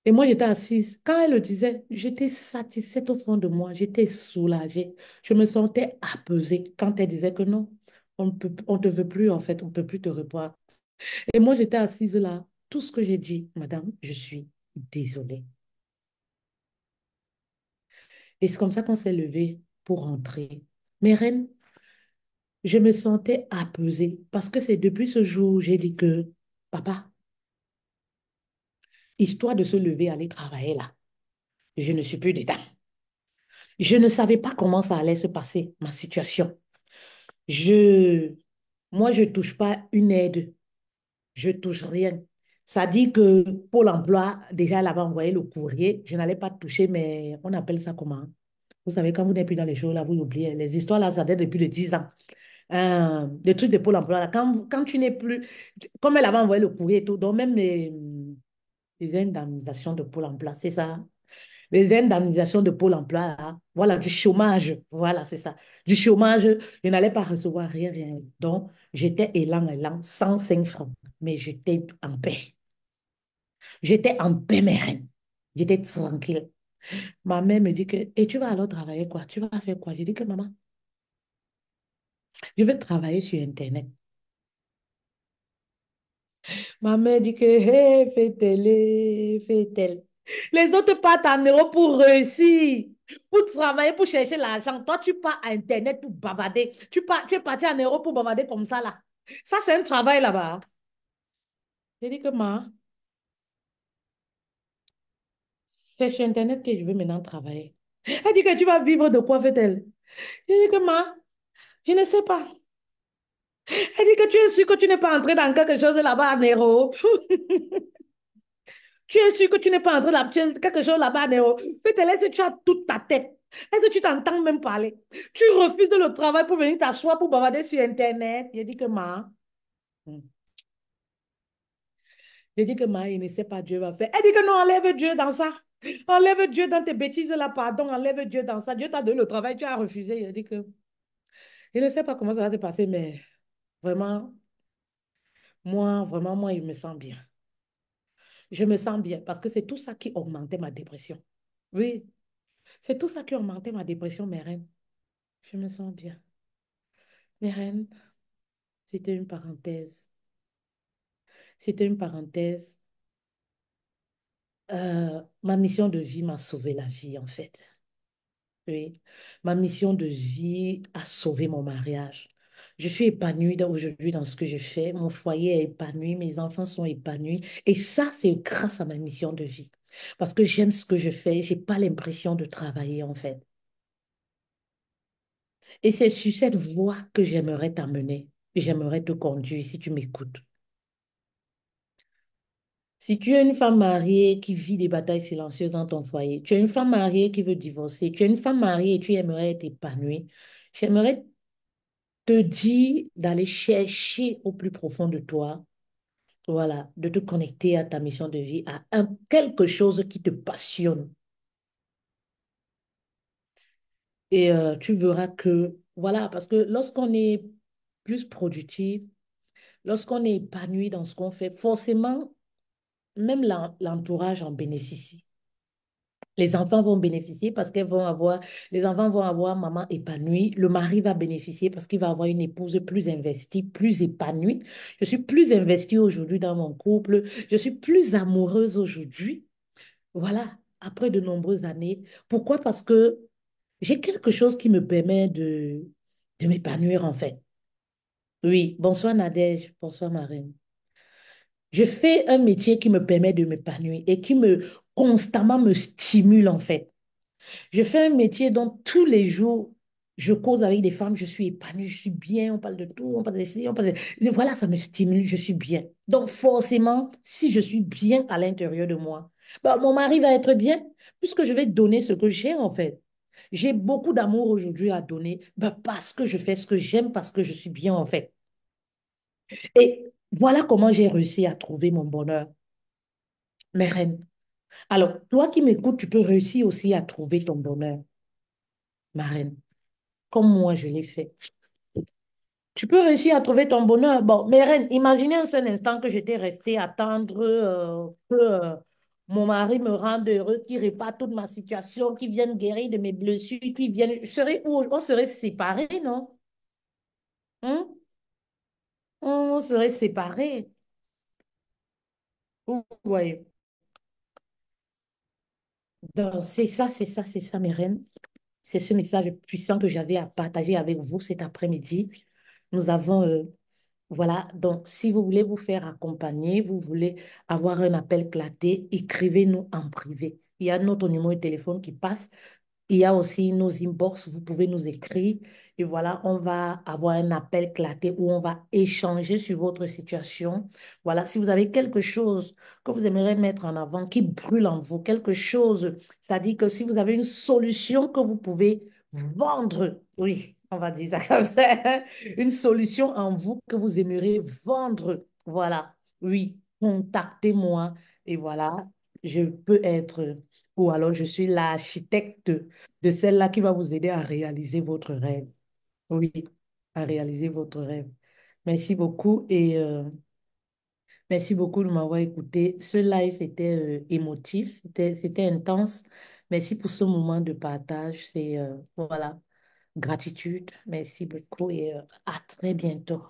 Et moi, j'étais assise. Quand elle le disait, j'étais satisfaite au fond de moi. J'étais soulagée. Je me sentais apaisée quand elle disait que non, on te veut plus, en fait, on ne peut plus te reprendre. Et moi, j'étais assise là. Tout ce que j'ai dit, madame, je suis désolée. Et c'est comme ça qu'on s'est levé pour rentrer. Mais reine, je me sentais apaisée parce que c'est depuis ce jour où j'ai dit que, papa, histoire de se lever, aller travailler là, je ne suis plus dedans. Je ne savais pas comment ça allait se passer, ma situation. Je, moi, je touche pas une aide. Je touche rien. Ça dit que Pôle emploi, déjà, elle avait envoyé le courrier. Je n'allais pas toucher, mais on appelle ça comment? Vous savez, quand vous n'êtes plus dans les choses, là, vous oubliez. Les histoires, là, ça date depuis de 10 ans. Des trucs de Pôle emploi, là, quand tu n'es plus... Comme elle avait envoyé le courrier et tout, donc même les indemnisations de Pôle emploi, c'est ça? Les indemnisations de Pôle emploi, là, voilà, du chômage, voilà, c'est ça. Du chômage, je n'allais pas recevoir rien, rien. Donc, j'étais élan, élan, 105 francs, mais j'étais en paix. J'étais en paix, mes reines. J'étais tranquille. Ma mère me dit que, et tu vas alors travailler quoi? Tu vas faire quoi? J'ai dit que, maman, je vais travailler sur Internet. Ma mère dit que, hé, fais-elle, fais-elle. Les autres partent en Europe pour réussir, pour travailler, pour chercher l'argent. Toi, tu pars à Internet pour bavarder. Tu es parti en Europe pour bavarder comme ça, là. Ça, c'est un travail là-bas. J'ai dit que, ma, c'est sur Internet que je veux maintenant travailler. Elle dit que tu vas vivre de quoi, fait-elle? J'ai dit que, ma, je ne sais pas. Elle dit que tu es sûr que tu n'es pas entré dans quelque chose là-bas en Europe. Tu es sûr que tu n'es pas entré dans quelque chose là-bas en Europe. Fait-elle, est-ce que tu as toute ta tête? Est-ce que tu t'entends même parler? Tu refuses le travail pour venir t'asseoir pour bavarder sur Internet. J'ai dit que, ma, hmm. J'ai dit que, ma, il ne sait pas Dieu va faire. Elle dit que non, enlève Dieu dans ça. Enlève Dieu dans tes bêtises là, pardon. Enlève Dieu dans ça. Dieu t'a donné le travail, tu as refusé. J'ai dit que, il ne sait pas comment ça va te passer, mais vraiment, moi, il me sent bien. Je me sens bien parce que c'est tout ça qui augmentait ma dépression. Oui, c'est tout ça qui augmentait ma dépression, mes reines. Je me sens bien. Mes reines, c'était une parenthèse. C'était une parenthèse. Ma mission de vie m'a sauvé la vie, en fait. Oui, ma mission de vie a sauvé mon mariage. Je suis épanouie aujourd'hui dans ce que je fais. Mon foyer est épanoui, mes enfants sont épanouis. Et ça, c'est grâce à ma mission de vie. Parce que j'aime ce que je fais. J'ai pas l'impression de travailler, en fait. Et c'est sur cette voie que j'aimerais t'amener. J'aimerais te conduire si tu m'écoutes. Si tu es une femme mariée qui vit des batailles silencieuses dans ton foyer, tu es une femme mariée qui veut divorcer, tu es une femme mariée et tu aimerais être épanouie, j'aimerais te dire d'aller chercher au plus profond de toi, voilà, de te connecter à ta mission de vie, à quelque chose qui te passionne. Et tu verras que, voilà, parce que lorsqu'on est plus productif, lorsqu'on est épanoui dans ce qu'on fait, forcément, même l'entourage en bénéficie. Les enfants vont bénéficier parce qu'elles vont avoir, les enfants vont avoir maman épanouie. Le mari va bénéficier parce qu'il va avoir une épouse plus investie, plus épanouie. Je suis plus investie aujourd'hui dans mon couple. Je suis plus amoureuse aujourd'hui. Voilà, après de nombreuses années. Pourquoi? Parce que j'ai quelque chose qui me permet de m'épanouir en fait. Oui, bonsoir Nadège, bonsoir Marine. Je fais un métier qui me permet de m'épanouir et qui me constamment me stimule en fait. Je fais un métier dont tous les jours, je cause avec des femmes, je suis épanouie, je suis bien, on parle de tout, on parle de ci, on parle de... Voilà, ça me stimule, je suis bien. Donc forcément, si je suis bien à l'intérieur de moi, ben, mon mari va être bien, puisque je vais donner ce que j'ai en fait. J'ai beaucoup d'amour aujourd'hui à donner ben, parce que je fais ce que j'aime, parce que je suis bien en fait. Et voilà comment j'ai réussi à trouver mon bonheur, mes reines. Alors, toi qui m'écoutes, tu peux réussir aussi à trouver ton bonheur, ma reine, comme moi je l'ai fait. Tu peux réussir à trouver ton bonheur. Bon, mais reine, imaginez un seul instant que j'étais restée à attendre que mon mari me rende heureux, qu'il répare toute ma situation, qu'il vienne guérir de mes blessures, qu'il vienne... On serait séparés, non? Hein? On serait séparés. Vous voyez. Donc, c'est ça, mes reines. C'est ce message puissant que j'avais à partager avec vous cet après-midi. Nous avons voilà, donc si vous voulez vous faire accompagner, vous voulez avoir un appel claté, écrivez-nous en privé. Il y a notre numéro de téléphone qui passe. Il y a aussi nos inbox, vous pouvez nous écrire et voilà, on va avoir un appel claté où on va échanger sur votre situation. Voilà, si vous avez quelque chose que vous aimeriez mettre en avant, qui brûle en vous, quelque chose, c'est-à-dire que si vous avez une solution que vous pouvez vendre, oui, on va dire ça comme ça, une solution en vous que vous aimeriez vendre, voilà, oui, contactez-moi et voilà, je peux être ou alors je suis l'architecte de celle-là qui va vous aider à réaliser votre rêve. Oui, à réaliser votre rêve. Merci beaucoup et merci beaucoup de m'avoir écouté. Ce live était émotif, c'était intense, Merci pour ce moment de partage. Voilà, gratitude. Merci beaucoup et à très bientôt.